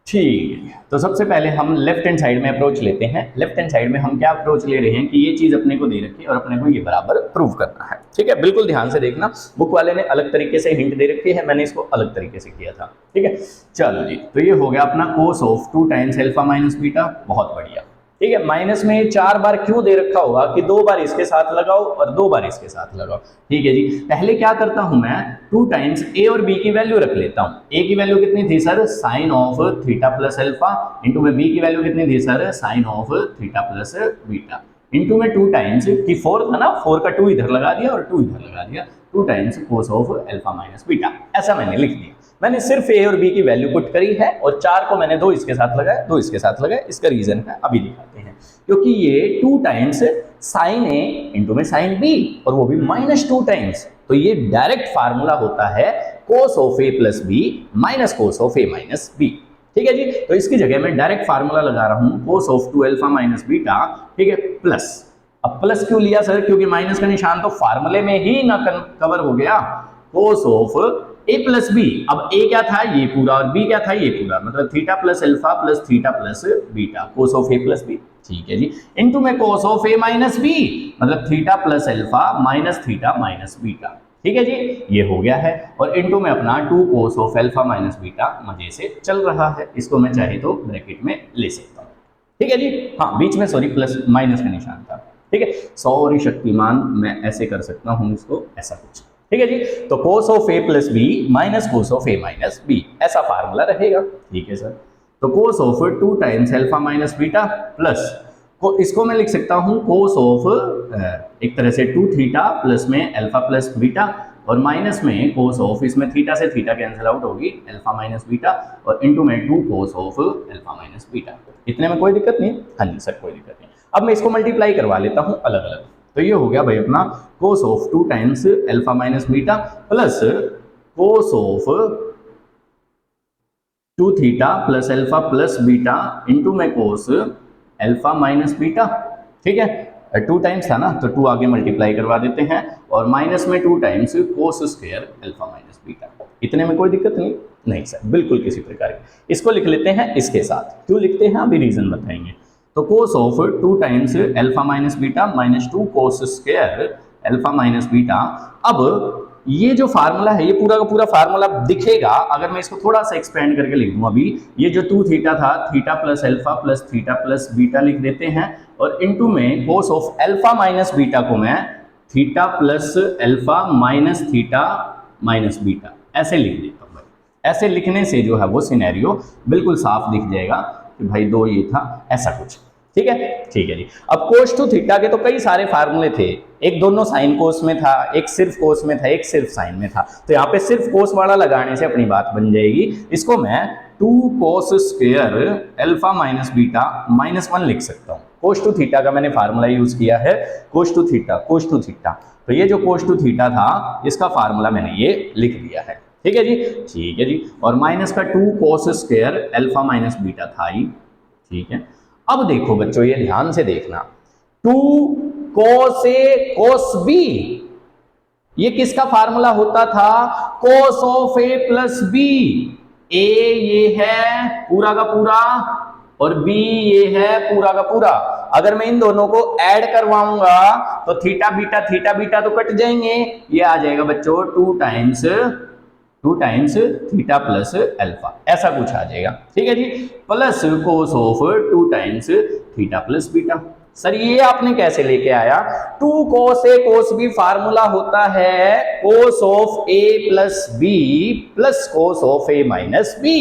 ठीक है, तो सबसे पहले हम लेफ्ट हैंड साइड में अप्रोच लेते हैं। लेफ्ट हैंड साइड में हम क्या अप्रोच ले रहे हैं कि ये चीज़ अपने को दे रखी है और अपने को ये बराबर प्रूव करना है, ठीक है। बिल्कुल ध्यान से देखना, बुक वाले ने अलग तरीके से हिंट दे रखी है, मैंने इसको अलग तरीके से किया था, ठीक है। चलो जी, तो ये हो गया अपना cos of 2 times alpha minus beta, बहुत बढ़िया, ठीक है। माइनस में 4 बार क्यों दे रखा होगा कि 2 बार इसके साथ लगाओ और 2 बार इसके साथ लगाओ, ठीक है जी। पहले क्या करता हूं मैं, 2 टाइम्स ए और बी की वैल्यू रख लेता हूं। ए की वैल्यू कितनी थी sir, sine of theta plus alpha, into में बी की वैल्यू कितनी थी sir, sine of theta plus beta, into में 2 टाइम्स की 4 था ना, 4 का 2 इधर लगा दिया और 2 इधर लगा दिया, 2 times cos of alpha minus beta, ऐसा मैंने लिख दिया। मैंने सिर्फ ए और बी की वैल्यू पुट करी है और 4 को मैंने 2 इसके साथ लगाया, 2 इसके साथ लगाया। इसका रीजन है अभी दिखाते हैं, क्योंकि ये 2 टाइम्स साइन ए इंटू में साइन बी और वो भी -2 टाइम्स, तो ये डायरेक्ट फार्मूला होता है cos of A plus B minus cos of A minus B. ठीक है जी, तो इसकी जगह मैं डायरेक्ट फार्मूला लगा रहा हूं cos of 2 alpha minus beta, ठीक है, प्लस। अब प्लस क्यों लिया सर? क्योंकि माइनस का निशान तो फार्मूले में ही ना कवर हो गया, cos of A plus B. अब ए क्या था? ये पूरा, और बी क्या था? ये पूरा, मतलब theta plus alpha plus theta plus beta, cos of A plus B. ठीक है जी, इनटू में cos of A minus B, मतलब theta plus alpha minus theta minus beta. ठीक है जी, ये हो गया है, और इनटू में अपना 2 cos of alpha minus beta मजे से चल रहा है। इसको मैं चाहे तो ब्रैकेट में ले सकता हूँ। ठीक है जी, हाँ बीच में सॉरी प्लस माइनस का निशान था। ठीक है, सॉरी शक्तिमान, मैं ऐसे कर सकता हूँ इसको, ऐसा कुछ। ठीक है जी, तो cos of A plus B minus cos of A minus B, ऐसा फार्मूला रहेगा। ठीक है सर, तो cos of 2 times alpha minus beta plus को, इसको मैं लिख सकता हूँ cos ऑफ एक तरह से 2 थीटा प्लस में अल्फा प्लस बीटा, और माइनस में cos ऑफ, इसमें थीटा से थीटा कैंसिल आउट होगी, अल्फा माइनस बीटा, और इनटू में 2 cos of alpha minus beta. इतने में कोई दिक्कत नहीं? हाँ जी सर, कोई दिक्कत नहीं। अब मैं इसको मल्टीप्लाई करवा लेता हूँ अलग अलग, तो ये हो गया भाई अपना cos of 2 times alpha minus beta plus cos of 2 theta plus alpha plus beta into में cos अल्फा माइनस बीटा। ठीक है, 2 टाइम्स था ना, तो 2 आगे मल्टीप्लाई करवा देते हैं, और माइनस में 2 times cos square alpha minus beta. इतने में कोई दिक्कत नहीं? नहीं सर, बिल्कुल किसी प्रकार की। इसको लिख लेते हैं इसके साथ। क्यों लिखते हैं अभी रीजन बताएंगे। तो cos of 2 times alpha minus beta minus 2 cos square alpha minus beta. अब ये जो फार्मूला है, ये पूरा का पूरा फार्मूला दिखेगा अगर मैं इसको थोड़ा सा एक्सपेंड करके लिख दूं। अभी ये जो 2 थीटा था, theta plus alpha plus theta plus beta लिख देते हैं, और इनटू में cos of alpha minus beta को मैं theta plus alpha minus theta minus beta ऐसे लिख देता हूँ। ऐसे लिखने से जो है वो सिनेरियो बिल्कुल साफ दिख जाएगा कि भाई 2 ये था, ऐसा कुछ। ठीक है, ठीक है जी। अब cos टू थीटा के तो कई सारे फार्मूले थे, एक दोनों साइन कोस में था, एक सिर्फ कोस में था, एक सिर्फ साइन में था, तो यहाँ पे सिर्फ कोस वाला लगाने से अपनी बात बन जाएगी। इसको मैं 2 cos square alpha minus beta minus 1 लिख सकता हूँ। cos टू थीटा का मैंने फार्मूला यूज किया है, cos टू थीटा, तो ये जो cos टू थीटा था इसका फार्मूला मैंने ये लिख दिया है। ठीक है जी, ठीक है जी, और माइनस का 2 cos square alpha minus beta था ही। ठीक है, अब देखो बच्चों, ये ध्यान से देखना, 2 cos A cos B, ये किसका फार्मूला होता था? cos of A plus B। A ये है पूरा का पूरा और B ये है पूरा का पूरा। अगर मैं इन दोनों को ऐड करवाऊंगा तो थीटा बीटा तो कट जाएंगे, ये आ जाएगा बच्चों 2 टाइम्स थीटा प्लस अल्फा, ऐसा कुछ आ जाएगा। ठीक है जी, plus cos of 2 times theta plus beta. Sir ये आपने कैसे लेके आया? 2 cos A cos B formula होता है cos of A plus B plus cos of A minus B।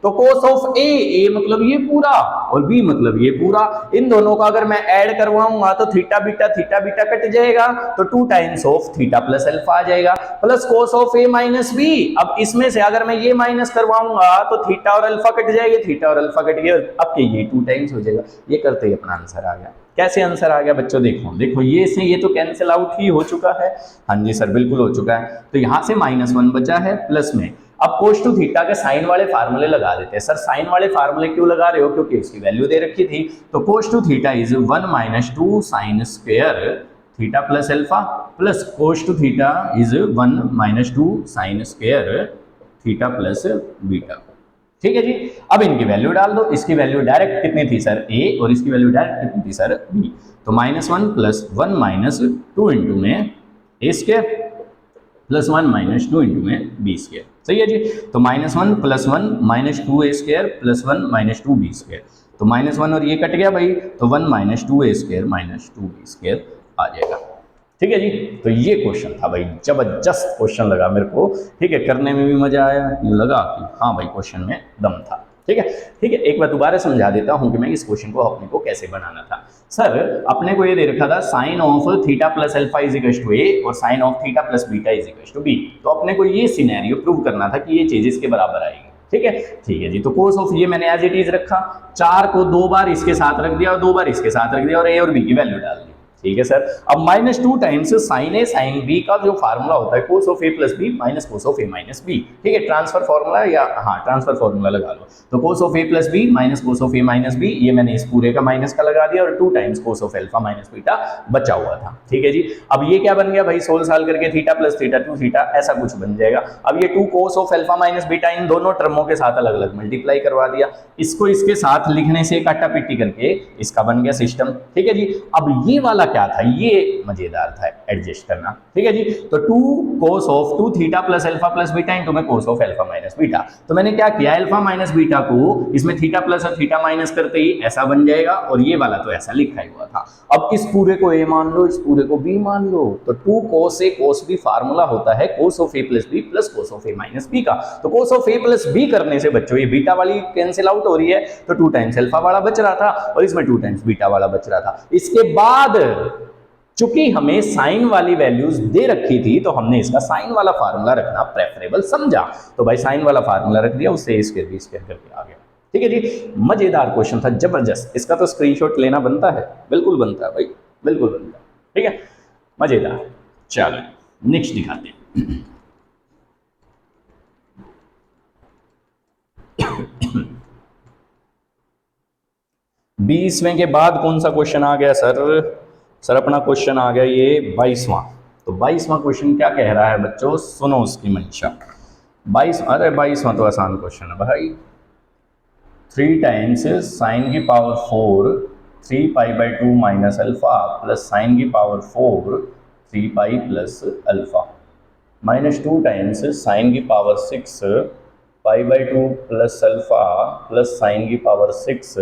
तो cos ऑफ A मतलब ये पूरा और B मतलब ये पूरा, इन दोनों का अगर मैं ऐड करवाऊंगा तो थीटा बीटा कट जाएगा, तो 2 times of theta plus alpha आ जाएगा, plus cos of A minus B। अब इसमें से अगर मैं ये माइनस करवाऊंगा तो थीटा और अल्फा कट जाएंगे, थीटा और अल्फा कट गए, अब ये 2 टाइम्स हो जाएगा। ये करते ही अपना आंसर आ गया। कैसे आंसर आ गया बच्चों? देखो ये तो कैंसिल आउट ही हो चुका है। हाँ जी सर, बिल्कुल हो चुका है। तो यहाँ से -1 बचा है प्लस में। अब cos टू थीटा के साइन वाले फार्मूले लगा देते हैं। सर साइन वाले फार्मूले क्यों लगा रहे हो? क्योंकि इसकी वैल्यू दे रखी थी। तो cos two theta is 1 - 2 sine square theta plus alpha plus cos two theta is 1 - 2 sine square theta plus beta. ठीक है जी, अब इनकी वैल्यू डाल दो। इसकी वैल्यू डायरेक्ट कितनी थी सर? A, और इसकी वैल्यू डायरेक्ट कितनी थी सर? B। तो -1 प्लस 1 - 2 इंटू में A स्क्वायर प्लस 1 - 2 इंटू में B स्क्वायर। सही है जी, तो -1 plus 1 - 2A square plus 1 - 2B square. तो -1 और ये कट गया भाई, तो 1 - 2A स्क्वायर - 2B स्क्वायर आ जाएगा। ठीक है जी, तो ये क्वेश्चन था भाई, जबरदस्त क्वेश्चन लगा मेरे को। ठीक है, करने में भी मजा आया, ये लगा कि हाँ भाई क्वेश्चन में दम था। ठीक है। ठीक है, एक बार दोबारा समझा देता हूं कि मैं इस क्वेश्चन को अपने को कैसे बनाना था। सर अपने को ये दे रखा था sine of theta plus alpha is equal to A और sine of theta plus beta is equal to B. तो अपने को ये सिनेरियो प्रूव करना था कि ये चीज इसके बराबर आएगी। ठीक है, ठीक है जी। तो कोस ऑफ ये मैंने एज इट इज रखा, 4 को 2 बार इसके साथ रख दिया और 2 बार इसके साथ रख दिया और ए और बी की वैल्यू डाल दी। ठीक है सर। अब -2 times sine A sine B का जो फार्मूला होता है cos of A plus B minus cos of A minus B. ठीक है, ट्रांसफर फार्मूला या हाँ ट्रांसफर फार्मूला लगा लो। तो cos of A plus B minus cos of A minus B, ये मैंने इस पूरे का माइनस का लगा दिया और 2 times cos of alpha minus beta बचा हुआ था। ठीक है जी। अब ये क्या बन गया भाई, सोल्व साल करके थीटा प्लस थीटा 2 थीटा ऐसा कुछ बन जाएगा। अब ये 2 cos of alpha minus beta इन दोनों टर्मों के साथ अलग अलग मल्टीप्लाई करवा दिया। इसको इसके साथ लिखने से काटा पिट्टी करके इसका बन गया सिस्टम। ठीक है जी। अब ये वाला क्या था, ये मजेदार था एडजस्ट करना। ठीक है जी। तो 2 cos of 2 theta plus alpha plus beta into में cos of alpha minus beta. तो मैंने क्या किया, अल्फा माइनस बीटा को इसमें थीटा प्लस और थीटा माइनस करते ही ऐसा बन जाएगा और ये वाला तो ऐसा लिखा ही हुआ था। अब इस पूरे को a मान लो, इस पूरे को b मान लो। तो 2 cos a cos b formula होता है cos of a plus b plus cos of a minus b का। तो cos of a plus b करने से बच्चों ये बीटा वाली कैंसिल आउट हो रही है, तो 2 टाइम्स अल्फा वाला बच रहा था और इसमें 2 टाइम्स बीटा वाला बच रहा था। इसके बाद चूंकि हमें साइन वाली वैल्यूज दे रखी थी तो हमने इसका साइन वाला फार्मूला रखना प्रेफरेबल समझा। तो भाई साइन वाला फार्मूला रख दिया, उससे स्क्वायर बी स्क्वायर करके आ गया। ठीक है जी। मजेदार क्वेश्चन था, जबरदस्त। इसका तो स्क्रीनशॉट लेना बनता है, बिल्कुल बनता है भाई, बिल्कुल बनता है। ठीक है, मजेदार। चलो नेक्स्ट दिखाते हैं। 20वें के बाद कौन सा क्वेश्चन आ गया सर? सर अपना क्वेश्चन आ गया ये 22वां। तो 22वां क्वेश्चन क्या कह रहा है बच्चों, सुनो उसकी मंशा। 22वां तो आसान क्वेश्चन है भाई। 3 टाइम्स साइन की power 4 3 pi by 2 minus alpha plus sine की power 4 3 pi plus alpha minus 2 times sine की power 6 pi by 2 plus alpha plus sine की पावर 6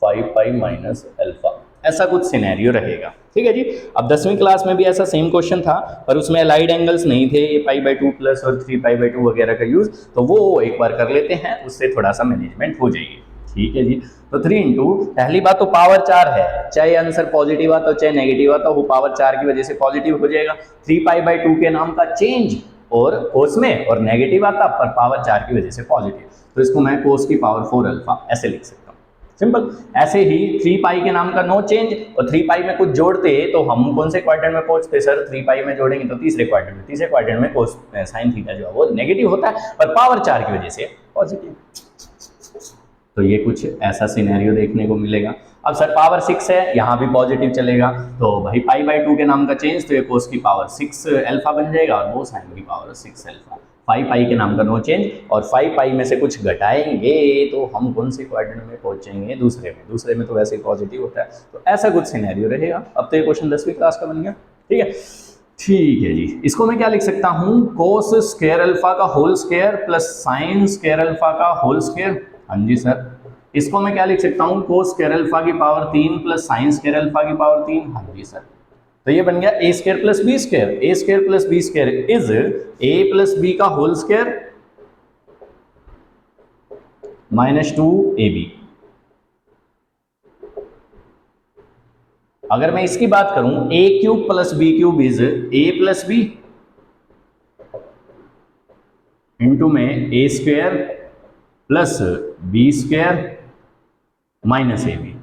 5 पाई माइनस अल्फा। ऐसा कुछ सिनेरियो रहेगा। ठीक है जी। अब 10वीं क्लास में भी ऐसा सेम क्वेश्चन था, पर उसमें अलाइड एंगल्स नहीं थे, ये पाई बाई 2 प्लस और 3 पाई बाई 2 वगैरह का यूज, तो वो एक बार कर लेते हैं, उससे थोड़ा सा मैनेजमेंट हो जाएगी। ठीक है जी। तो 3 इंटू, पहली बात तो पावर 4 है, चाहे आंसर पॉजिटिव आता हो चाहे नेगेटिव आता हो, वो पावर 4 की वजह से पॉजिटिव हो जाएगा। 3 पाई बाई 2 के नाम का चेंज और कोस में और नेगेटिव आता पर पावर 4 की वजह से पॉजिटिव, तो इसको मैं कोस की पावर 4 अल्फा ऐसे लिख सकता हूँ, सिंपल। ऐसे ही 3 पाई के नाम का नो चेंज, और 3 पाई में कुछ जोड़ते तो हम कौन से क्वाड्रेंट में पहुंचते सर? 3 पाई में जोड़ेंगे तो तीसरे क्वाड्रेंट में, तीसरे क्वाड्रेंट में कोस साइन थीटा जो है वो नेगेटिव होता है पर पावर 4 की वजह से पॉजिटिव। तो ये कुछ ऐसा सिनेरियो देखने को मिलेगा। अब सर पावर 6 है, यहाँ भी पॉजिटिव चलेगा, तो भाई पाई बाई 2 के नाम का चेंज, तो ये कोस की पावर 6 अल्फा बन जाएगा और वो साइन की पावर 6 अल्फा। 5 पाई के नाम का नो चेंज, और 5 पाई में से कुछ घटाएंगे तो हम कौन से क्वाड्रेंट में पहुंचेंगे? दूसरे में तो वैसे ही पॉजिटिव होता है। तो ऐसा कुछ सिनेरियो रहेगा। अब तो ये क्वेश्चन 10वीं क्लास का बन गया। ठीक है, ठीक है जी। इसको मैं क्या लिख सकता हूँ, कोस स्क्वायर अल्फा का whole square plus sine square alpha का होल स्क्वायर। हाँ जी सर। इसको मैं क्या लिख सकता हूँ, कोस स्क्वायर अल्फा की power 3 plus sine square alpha की पावर 3। हाँ जी सर। तो ये बन गया A square plus B square. A square plus B square is A plus B का होल स्क्वायर माइनस 2ab। अगर मैं इसकी बात करूं, ए cube plus B cube is A plus B into में A square plus B square minus A B.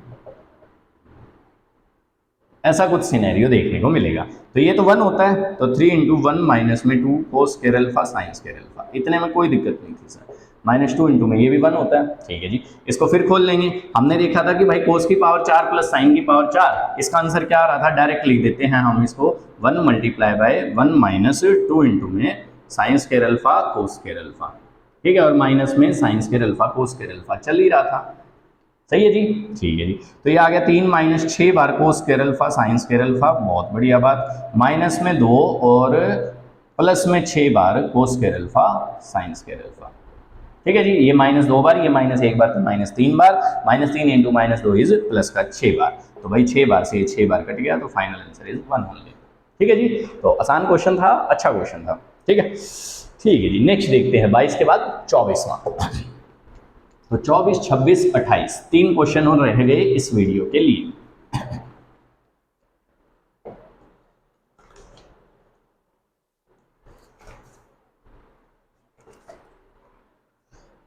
ऐसा कुछ scenario देखने को मिलेगा। तो ये तो 1 होता है, तो 3 इंटू 1 माइनस में 2 कोस square alpha sine square alpha, इतने में कोई दिक्कत नहीं थी सर। माइनस 2 इंटू में ये भी 1 होता है। ठीक है जी। इसको फिर खोल लेंगे। हमने देखा था कि भाई कोस की पावर 4 प्लस साइन की पावर 4, इसका आंसर क्या आ रहा था? डायरेक्ट लिख देते हैं हम इसको, 1 मल्टीप्लाई बाय 1 माइनस 2 इंटू में sign square alpha cos square alpha. ठीक है, और माइनस में sign square alpha cos square alpha चल ही रहा था। सही है जी। ठीक है जी। तो ये आ गया 3 माइनस 6 बार cos square alpha sine square alpha, बहुत बढ़िया बात। माइनस में 2 और प्लस में 6 बार cos square alpha sine square alpha. ठीक है जी। ये माइनस 2 बार, ये माइनस 1 बार, तो minus 3 bar. Minus 3 into minus 2 is plus का 6 बार। तो भाई 6 बार से ये 6 बार कट गया, तो फाइनल आंसर इज 1 ओनली। ठीक है जी। तो आसान क्वेश्चन था, अच्छा क्वेश्चन था। ठीक है, ठीक है जी। नेक्स्ट देखते हैं 22 के बाद 24वां। तो 24, 26, 28 तीन क्वेश्चन और रह गए इस वीडियो के लिए।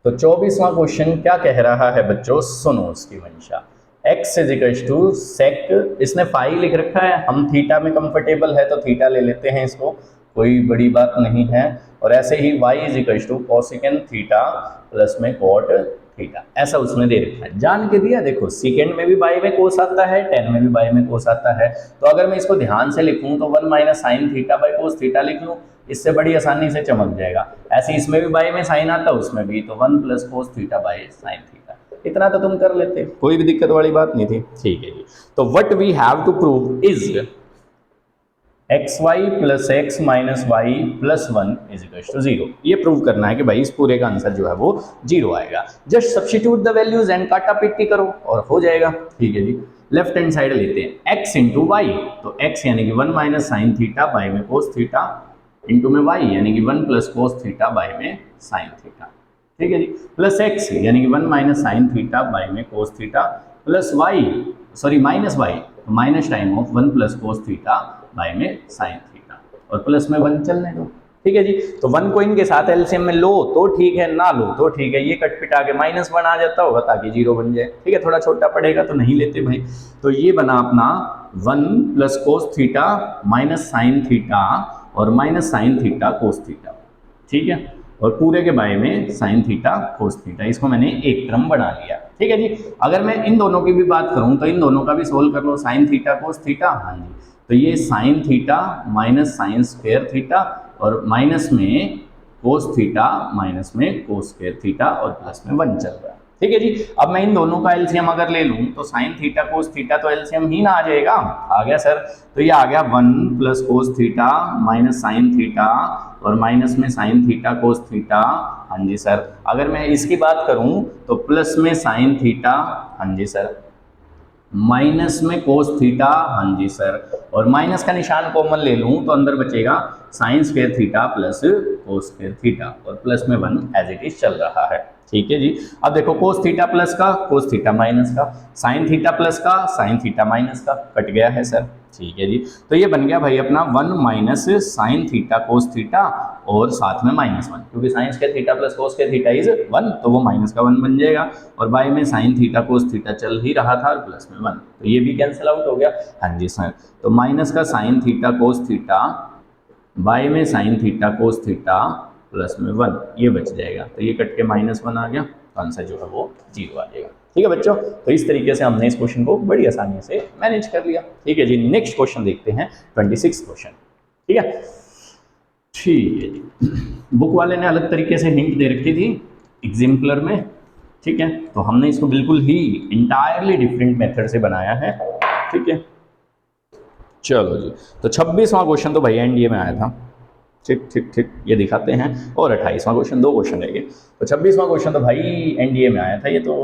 तो 24वां क्वेश्चन क्या कह रहा है बच्चों, सुनो उसकी मंशा। x इज इक्वल टू सेक, इसने फाई लिख रखा है, हम थीटा में कंफर्टेबल है तो थीटा ले लेते हैं, इसको कोई बड़ी बात नहीं है। और ऐसे ही y is equal to cosecant theta plus में कॉट थीटा, ऐसा उसने दे रखा है, जान के दिया। देखो सेकेंड में भी बाई में कोस आता है, टेन में भी बाई में कोस आता है, तो अगर मैं इसको ध्यान से लिखूं तो 1 minus sine theta by cos theta लिख लूं, इससे बड़ी आसानी से चमक जाएगा। ऐसे इसमें भी बाई में साइन आता है, उसमें भी, तो 1 plus cos theta by sine theta, इतना तो तुम कर लेते, कोई भी दिक्कत वाली बात नहीं थी। ठीक है जी, तो what we have to prove is x y plus x minus y plus 1 is equal to 0। ये प्रूव करना है कि भाई इस पूरे का आंसर जो है वो 0 आएगा। Just substitute the values and काटा पिट्टी करो और हो जाएगा। ठीक है जी, लेफ्ट हैंड साइड लेते हैं x इंटू वाई, तो x यानी कि 1 माइनस साइन थीटा बाई में कोस थीटा इंटू में y यानी कि 1 प्लस कोस थीटा बाई में साइन थीटा। ठीक है जी, प्लस x यानी कि 1 माइनस साइन थीटा बाई में cos theta plus y, sorry minus y, minus time of 1 plus cos theta by में साइन थीटा, और प्लस में 1 चलने दो। ठीक है जी, तो 1 को इनके साथ एलसीएम में लो तो ठीक है, ना लो तो ठीक है, ये कट पिटा के -1 आ जाता होगा ताकि 0 बन जाए। ठीक है, थोड़ा छोटा पड़ेगा तो नहीं लेते भाई। तो ये बना अपना 1 plus cos theta minus sine theta और minus sine theta cos theta. ठीक है, और पूरे के बारे में साइन थीटा कोस थीटा, इसको मैंने एक टर्म बना लिया। ठीक है जी, अगर मैं इन दोनों की भी बात करूं तो इन दोनों का भी सोल्व कर लो, साइन थीटा कोस थीटा। हाँ जी, तो ये sine theta minus sine square theta और माइनस में कोस थीटा माइनस में कोस स्क्वायर थीटा और प्लस में 1 चल रहा है। ठीक है जी, अब मैं इन दोनों का एलसीएम अगर ले लूं तो साइन थीटा कोस थीटा तो एलसीएम ही ना आ जाएगा। आ गया सर, तो ये आ गया 1 plus cos theta minus sine theta और माइनस में साइन थीटा कोस थीटा। हाँ जी सर, अगर मैं इसकी बात करूं तो प्लस में साइन थीटा, हाँ जी सर, माइनस में कोस थीटा, हाँ जी सर, और माइनस का निशान कॉमन ले लूं तो अंदर बचेगा sign square theta plus cos square theta और प्लस में 1 एज इट इज चल रहा है। ठीक है जी, अब देखो कोस थीटा प्लस का कोस थीटा माइनस का, साइन थीटा प्लस का साइन थीटा माइनस का, कट गया है सर। ठीक है जी, तो ये बन गया भाई अपना 1 minus sine theta cos theta और साथ में -1, क्योंकि sign square theta plus cos square theta is 1, तो वो माइनस का 1 बन जाएगा, और बाय में साइन थीटा कोस थीटा चल ही रहा था और प्लस में 1, तो ये भी कैंसिल आउट हो गया। हाँ जी सर, तो माइनस का sine theta cos theta by में sine theta cos theta plus में 1, ये बच जाएगा, तो ये कट के -1 आ गया, तो आंसर जो है वो 0 आ जाएगा। ठीक है बच्चों, तो इस तरीके से हमने इस क्वेश्चन को बड़ी आसानी से मैनेज कर लिया। ठीक है जी, नेक्स्ट क्वेश्चन देखते हैं 26 क्वेश्चन। ठीक है, ठीक है जी, बुक वाले ने अलग तरीके से हिंट दे रखी थी एग्जाम्पलर में। ठीक है, तो हमने इसको बिल्कुल ही इंटायरली डिफरेंट मेथड से बनाया है। ठीक है, चलो जी, तो 26वां क्वेश्चन तो भाई एनडीए में आया था। ठीक ठीक ठीक, ये दिखाते हैं, और 28वां क्वेश्चन, 2 क्वेश्चन रह गए। तो 26वां क्वेश्चन तो भाई एनडीए में आया था, ये तो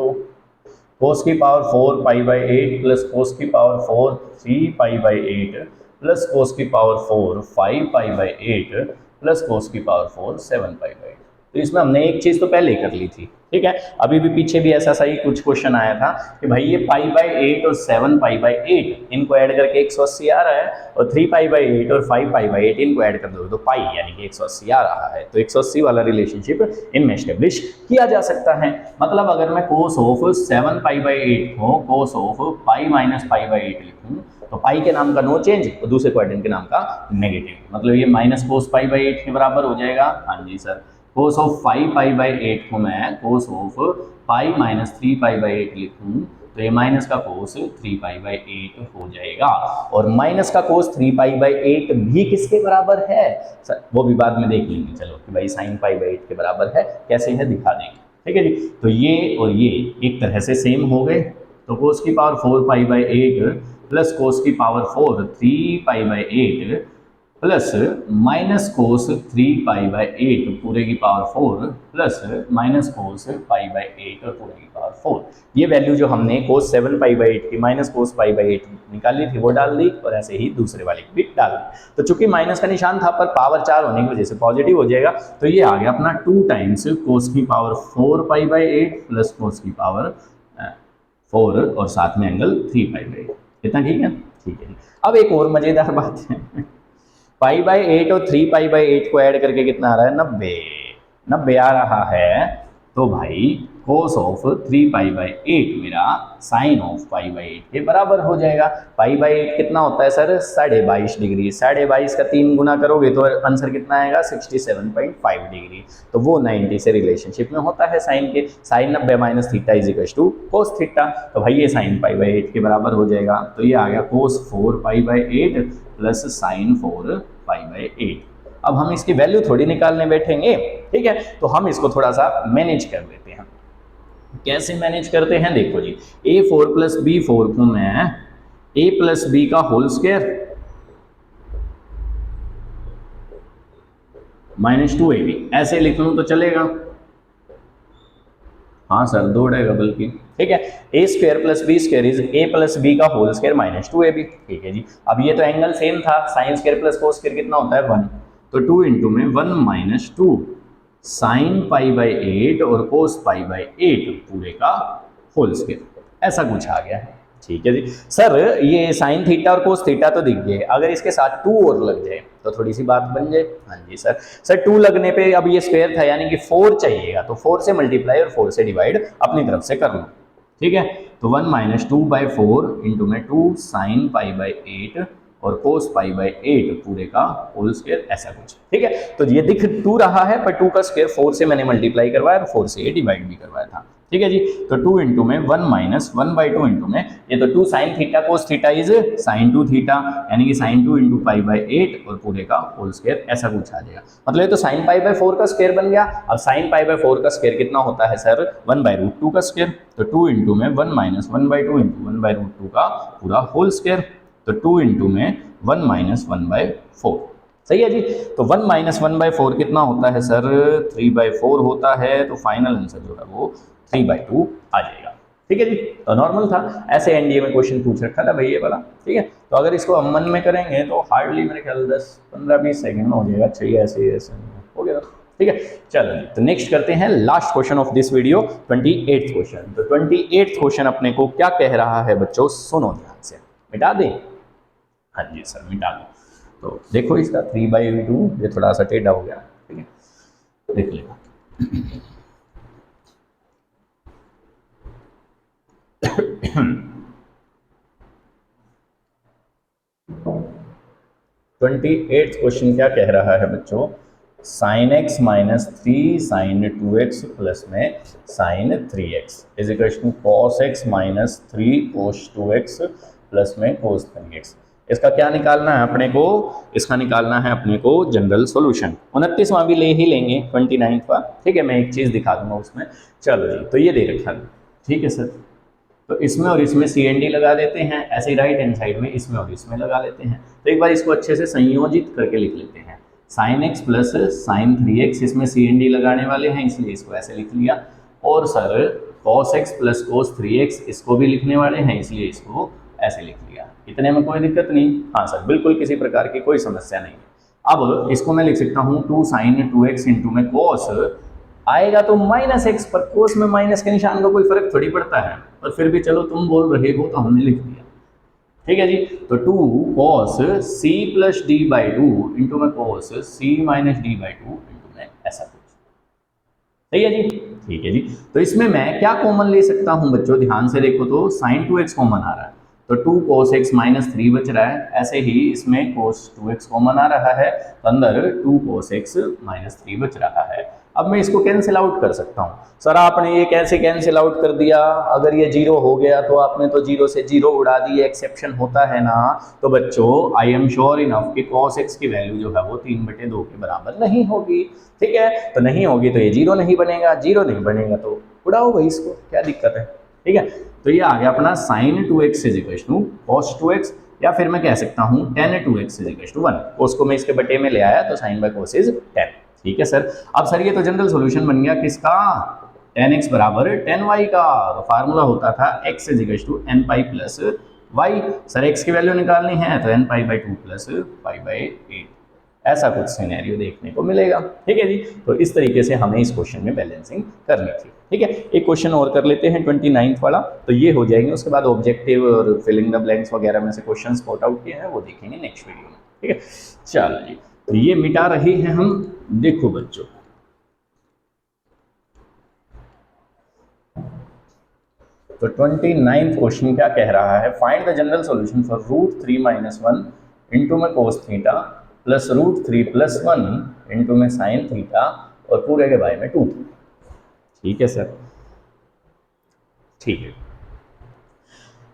कोस की power 4 pi by 8 plus cos की power 4 3 pi by 8 plus cos की power 4 5 pi by 8 plus cos की पावर 4 7 पाई बाई 8। तो इसमें हमने एक चीज़ तो पहले ही कर ली थी। ठीक है, अभी भी पीछे भी ऐसा सही कुछ क्वेश्चन आया था कि भाई ये पाई बाई 8 और 7 पाई बाई 8 इनको ऐड करके 180 आ रहा है, और 3 पाई बाई 8 और 5 पाई बाई 8 इनको ऐड कर दो तो पाई यानी कि 180 आ रहा है। तो 180 वाला रिलेशनशिप इनमें एस्टेब्लिश किया जा सकता है। मतलब अगर मैं कोस ऑफ 7 पाई बाई 8 को cos of pi minus pi by 8 लिखूँ तो पाई के नाम का नो चेंज और दूसरे क्वाड्रेंट के नाम का नेगेटिव, मतलब ये माइनस कोस पाई बाई 8 के बराबर हो जाएगा। हाँ जी sir, cos of 5 pi by 8 को मैं cos of pi minus 3 pi by 8 लिखूँ तो ये माइनस का कोस 3 पाई बाई 8 हो जाएगा, और माइनस का कोस 3 पाई बाई 8 भी किसके बराबर है सर, वो भी बाद में देख लेंगे। चलो कि भाई साइन पाई बाई 8 के बराबर है, कैसे है दिखा देंगे। ठीक है जी, तो ये और ये एक तरह से सेम हो गए, तो कोस की power 4 pi by 8 plus cos की power 4 3 pi by 8 plus minus cos 3 पाई/8 पूरे की पावर 4 प्लस माइनस कोस पाई/8 और पूरे की पावर 4। ये वैल्यू जो हमने कोस 7 पाई/8 की माइनस कोस पाई/8 निकाली थी वो डाल दी और ऐसे ही दूसरे वाले की भी डाल दी। तो चूंकि माइनस का निशान था पर पावर 4 होने की वजह से पॉजिटिव हो जाएगा, तो ये आ गया अपना 2 टाइम्स कोस की पावर 4 पाई/8 प्लस कोस की पावर 4 और साथ में एंगल 3 पाई/8। इतना ठीक है? ठीक है। अब एक और मजेदार बात है, पाई/8 और 3 पाई/8 को ऐड करके कितना आ रहा है? 90। 90 आ रहा है तो भाई कोस ऑफ 3 पाई/8 मेरा साइन ऑफ पाई/8 के बराबर हो जाएगा। पाई/8 कितना होता है सर? 22.5 डिग्री। 22.5 का 3 गुना करोगे तो आंसर कितना आएगा? 67.5 डिग्री। तो वो 90 से रिलेशनशिप में होता है साइन के। Sine 90 minus theta is equal to cos theta. तो भाई ये साइन पाई/8 के बराबर हो जाएगा। तो ये आ गया कोस 4 पाई/8 प्लस साइन 4 पाई/8। अब हम इसकी वैल्यू थोड़ी निकालने बैठेंगे, ठीक है? तो हम इसको थोड़ा सा मैनेज कर लेते हैं। कैसे मैनेज करते हैं? देखो जी, a4 प्लस b4 को मैं a प्लस बी का होल स्क्वायर माइनस 2ab ऐसे लिख लूं तो चलेगा? हाँ सर, दो रहेगा बल्कि, ठीक है। A square plus B square is A plus B का होल स्क्वायर माइनस 2ab, ठीक है जी। अब ये तो एंगल सेम था, sine square plus cos square कितना होता है? 1। तो 2 इंटू में 1 माइनस 2 साइन पाई/8 और कोस पाई/8 पूरे का होल स्क्वायर, ऐसा कुछ आ गया है, ठीक है जी। सर ये साइन थीटा और कोस थीटा तो दिख गए, अगर इसके साथ 2 और लग जाए तो थोड़ी सी बात बन जाए। हाँ जी सर। सर 2 लगने पे अब ये स्क्वायर था यानी कि 4 चाहिएगा, तो 4 से मल्टीप्लाई और 4 से डिवाइड अपनी तरफ से कर लो, ठीक है। तो 1 माइनस 2/4 इंटू में 2 साइन पाई/8 और कोस पाई/8 पूरे का होल स्क्वायर, ऐसा कुछ, ठीक है। तो ये दिख 2 रहा है पर 2 का स्क्वायर 4 से मैंने मल्टीप्लाई करवाया और 4 से ये डिवाइड भी करवाया था, ठीक है जी। तो 2 इंटू में 1 माइनस 1/2 इंटू में ये तो 2 sign theta cos theta is sine 2 theta, यानी कि साइन 2 इंटू पाई/8 और पूरे का होल स्क्वायर, ऐसा कुछ आ जाएगा। मतलब ये तो साइन पाई/4 का स्क्वायर बन गया। अब साइन पाई/4 का स्क्वायर कितना होता है सर? 1/√2 का स्क्वायर। तो 2 इंटू में 1 माइनस 1/2 इंटू 1/√2 का पूरा होल स्क्वायर। तो 2 इंटू में 1 माइनस 1/4, सही है जी। तो 1 माइनस 1/4 कितना होता है सर? 3/4 होता है। तो फाइनल आंसर जो है वो 3/2 आ जाएगा, ठीक है जी। तो नॉर्मल था, ऐसे एनडीए में क्वेश्चन पूछ रखा था भाई ये वाला, ठीक है। तो अगर इसको हम मन में करेंगे तो हार्डली मेरे ख्याल 10-15-20 सेकंड में हो जाएगा। चाहिए ऐसे ऐसे हो गया, ठीक है। चलो तो नेक्स्ट करते हैं last question of this video, 28th question. तो 28th क्वेश्चन अपने को क्या कह रहा है बच्चों? सुनो ध्यान से। मिटा दें? हाँ जी सर, मिटा दो। तो देखो इसका 3/2, ये थोड़ा सा टेढ़ा हो गया, ठीक है, देख लेगा। 28th क्वेश्चन क्या कह रहा है बच्चों? Sine x minus 3 sine 2x plus में sine 3x is equal to cos x minus 3 cos 2x plus में कोस 3x। इसका क्या निकालना है अपने को? इसका निकालना है अपने को जनरल सॉल्यूशन। 29वां भी ले ही लेंगे, 29वां, ठीक है। मैं एक चीज़ दिखा दूंगा उसमें। चलो जी, तो ये दे रखा है, ठीक है सर। तो इसमें और इसमें CND लगा देते हैं, ऐसे ही राइट हैंड साइड में इसमें और इसमें लगा लेते हैं। तो एक बार इसको अच्छे से संयोजित करके लिख लेते हैं। Sign x plus sign 3x, इसमें CND लगाने वाले हैं इसलिए इसको ऐसे लिख लिया। और sir cos x plus cos 3x, इसको भी लिखने वाले हैं इसलिए इसको ऐसे लिख लिया। इतने में कोई दिक्कत नहीं? हाँ सर, बिल्कुल किसी प्रकार की कोई समस्या नहीं है। अब इसको मैं लिख सकता हूँ 2 साइन 2x इंटू में cos आएगा तो माइनस x, पर कोस में माइनस के निशान का कोई फर्क थोड़ी पड़ता है, पर फिर भी चलो तुम बोल रहे हो तो हमने लिख दिया, ठीक है जी। तो 2 cos c plus d/2 into में cos c minus d/2 into में ऐसा कुछ, सही है जी, ठीक है जी। तो इसमें मैं क्या कॉमन ले सकता हूं बच्चों? ध्यान से देखो तो sin 2x कॉमन आ रहा है, तो 2 cos x माइनस 3 बच रहा है। ऐसे ही इसमें cos 2x कॉमन आ रहा है, तो अंदर 2 cos x माइनस 3 बच रहा है। अब मैं इसको कैंसिल आउट कर सकता हूँ। सर आपने ये कैसे कैंसिल आउट कर दिया? अगर ये 0 हो गया तो आपने तो 0 से 0 उड़ा दी, एक्सेप्शन होता है ना। तो बच्चों आई एम श्योर इनफ कि cos x की वैल्यू जो है वो 3/2 के बराबर नहीं होगी, ठीक है। तो नहीं होगी तो ये 0 नहीं बनेगा, 0 नहीं बनेगा तो उड़ाओ भाई इसको, क्या दिक्कत है, ठीक है। तो ये आ गया अपना sin 2x is equal to cos 2x। या फिर मैं कह सकता हूँ tan 2x इज 1, कोस को मैं इसके बटे में ले आया तो साइन बाय कोस इज 10। ठीक है सर। अब सर ये तो जनरल सॉल्यूशन बन गया किसका, tan x बराबर tan y का। तो फार्मूला होता था x is n pi plus y। Sir x की वैल्यू निकालनी है तो n pi by 2 plus pi by 8, ऐसा कुछ सिनेरियो देखने को मिलेगा। ठीक है जी। तो इस तरीके से हमें इस क्वेश्चन में बैलेंसिंग करनी थी। ठीक है, एक क्वेश्चन और कर लेते हैं 29th वाला, तो ये हो जाएंगे। उसके बाद ऑब्जेक्टिव और फिलिंग द ब्लैंक्स वगैरह में से क्वेश्चन स्पॉट आउट किए हैं वो देखेंगे नेक्स्ट वीडियो में। ठीक है, चलो जी। तो ये मिटा रहे हैं हम, देखो बच्चों तो 29th क्वेश्चन क्या कह रहा है, find the general solution for √3 - 1 into में कोस थीटा प्लस √3 + 1 इंटू में साइन थीटा और पूरे के बाय में 2। ठीक है सर, ठीक है।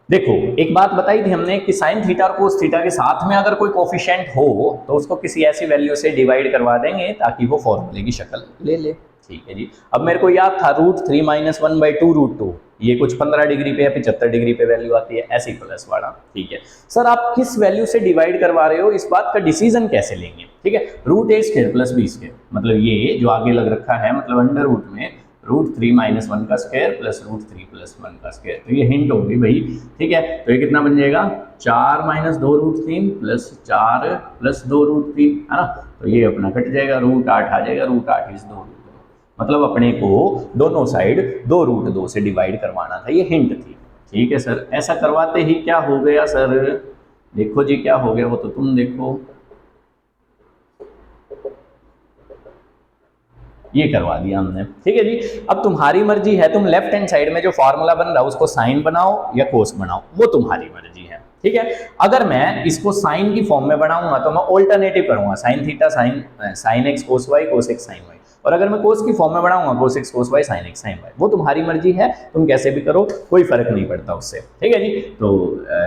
देखो एक बात बताई थी हमने कि साइन थीटा और कोस थीटा के साथ में अगर कोई कोफिशिएंट हो तो उसको किसी ऐसी वैल्यू से डिवाइड करवा देंगे ताकि वो फॉर्मूले की शक्ल ले ले। ठीक है जी। अब मेरे को याद था √3 - 1/2 √2, ये कुछ 15 डिग्री पे या 75 डिग्री पे वैल्यू आती है, ऐसे ही प्लस वाला। ठीक है सर, आप किस वैल्यू से डिवाइड करवा रहे हो इस बात का डिसीजन कैसे लेंगे। ठीक है, √a² + b², मतलब ये जो आगे लग रखा है, मतलब अंडर रूट में √3 - 1 का स्क्वायर प्लस √3 + 1 का स्क्वायर, तो ये हिंट होगी भाई। ठीक है, तो ये कितना बन जाएगा 4 - 2 √3 प्लस 4 प्लस 2 √3, है ना। तो ये अपना कट जाएगा, √8 आ जाएगा, √8 इज 2 √2, मतलब अपने को दोनों साइड 2 √2 से डिवाइड करवाना था, ये हिंट थी। ठीक है सर, ऐसा करवाते ही क्या हो गया सर, देखो जी क्या हो गया वो तो तुम देखो, ये करवा दिया हमने। ठीक है जी। अब तुम्हारी मर्जी है, तुम लेफ्ट हैंड साइड में जो फॉर्मूला बन रहा है उसको साइन बनाओ या कोस बनाओ, वो तुम्हारी मर्जी है। ठीक है, अगर मैं इसको साइन की फॉर्म में बनाऊंगा तो मैं ऑल्टरनेटिव करूंगा, sine theta sine X cos Y, cos X sine Y. और अगर मैं कोस की फॉर्म में बनाऊंगा cos X cos Y sine X sine Y, वो तुम्हारी मर्जी है, तुम कैसे भी करो, कोई फर्क नहीं पड़ता उससे। ठीक है जी। तो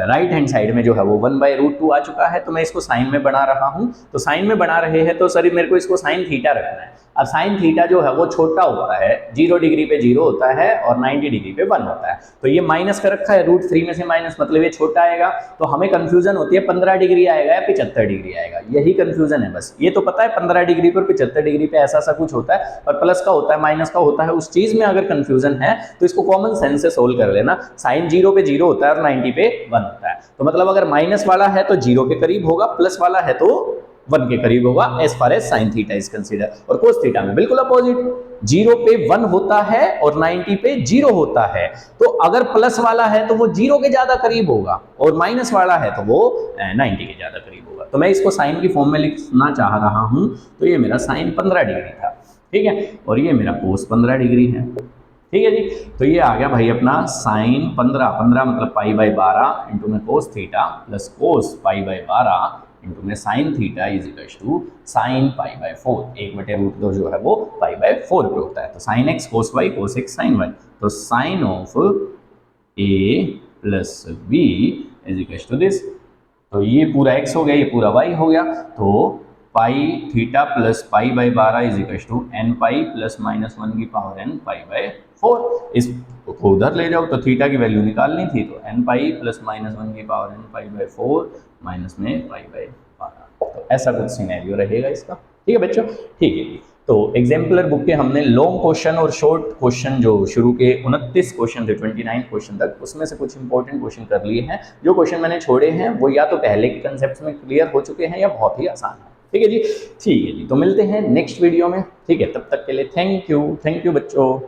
राइट हैंड साइड में जो है वो 1/√2 आ चुका है, तो मैं इसको साइन में बना रहा हूं। तो साइन में बना रहे हैं तो सर मेरे को इसको साइन थीटा रखना है। अब साइन थीटा जो है वो छोटा होता है, 0 डिग्री पे 0 होता है और 90 डिग्री पे 1 होता है। तो ये माइनस कर रखा है, √3 में से माइनस, मतलब ये छोटा आएगा। तो हमें कंफ्यूजन होती है 15 डिग्री आएगा या 75 डिग्री आएगा, यही कंफ्यूजन है बस। ये तो पता है 15 डिग्री पर 75 डिग्री पे ऐसा सा कुछ होता है, और प्लस का होता है माइनस का होता है, उस चीज में अगर कंफ्यूजन है तो इसको कॉमन सेंस से सोल्व कर लेना। साइन 0 पे 0 होता है और 90 पे 1 होता है, तो मतलब अगर माइनस वाला है तो 0 के करीब होगा, प्लस वाला है तो 1 के करीब होगा, as far as sine theta is consider. और कोस थीटा में बिल्कुल अपोजिट, 0 पे 1 होता है और 90 पे 0 होता है। तो अगर प्लस वाला है तो वो 0 के ज्यादा करीब होगा, और माइनस वाला है तो वो 90 के ज्यादा करीब होगा। तो मैं इसको साइन की फॉर्म में लिखना चाह रहा हूं, तो ये मेरा साइन 15 डिग्री था। ठीक है, और ये मेरा कोस 15 डिग्री है। ठीक है जी। तो ये आ गया भाई अपना साइन 15 मतलब π/12 इंटू में cos theta plus cos π/12 into में sine theta is equal to sine π/4, 1/√2 जो है वो π/4 पे होता है। तो sine X cos Y cos X sine Y, तो sine of A plus B is equal to this. तो ये पूरा x हो गया, ये पूरा y हो गया। तो pi theta plus π/12 is equal to n pi plus -1 की पावर n π/4। इसको उधर ले जाओ तो थीटा की वैल्यू निकालनी थी, तो n पाई प्लस -1 की पावर n π/4 माइनस में π/12। तो ऐसा कुछ सिनेरियो रहेगा इसका। ठीक है बच्चों, ठीक है। तो एग्जाम्पलर बुक के हमने लॉन्ग क्वेश्चन और शॉर्ट क्वेश्चन जो शुरू के 29 क्वेश्चन थे 29 क्वेश्चन तक, उसमें से कुछ इंपॉर्टेंट क्वेश्चन कर लिए हैं। जो क्वेश्चन मैंने छोड़े हैं वो या तो पहले के कंसेप्ट में क्लियर हो चुके हैं या बहुत ही आसान है। ठीक है जी, ठीक है जी। तो मिलते हैं नेक्स्ट वीडियो में। ठीक है, तब तक के लिए थैंक यू बच्चों।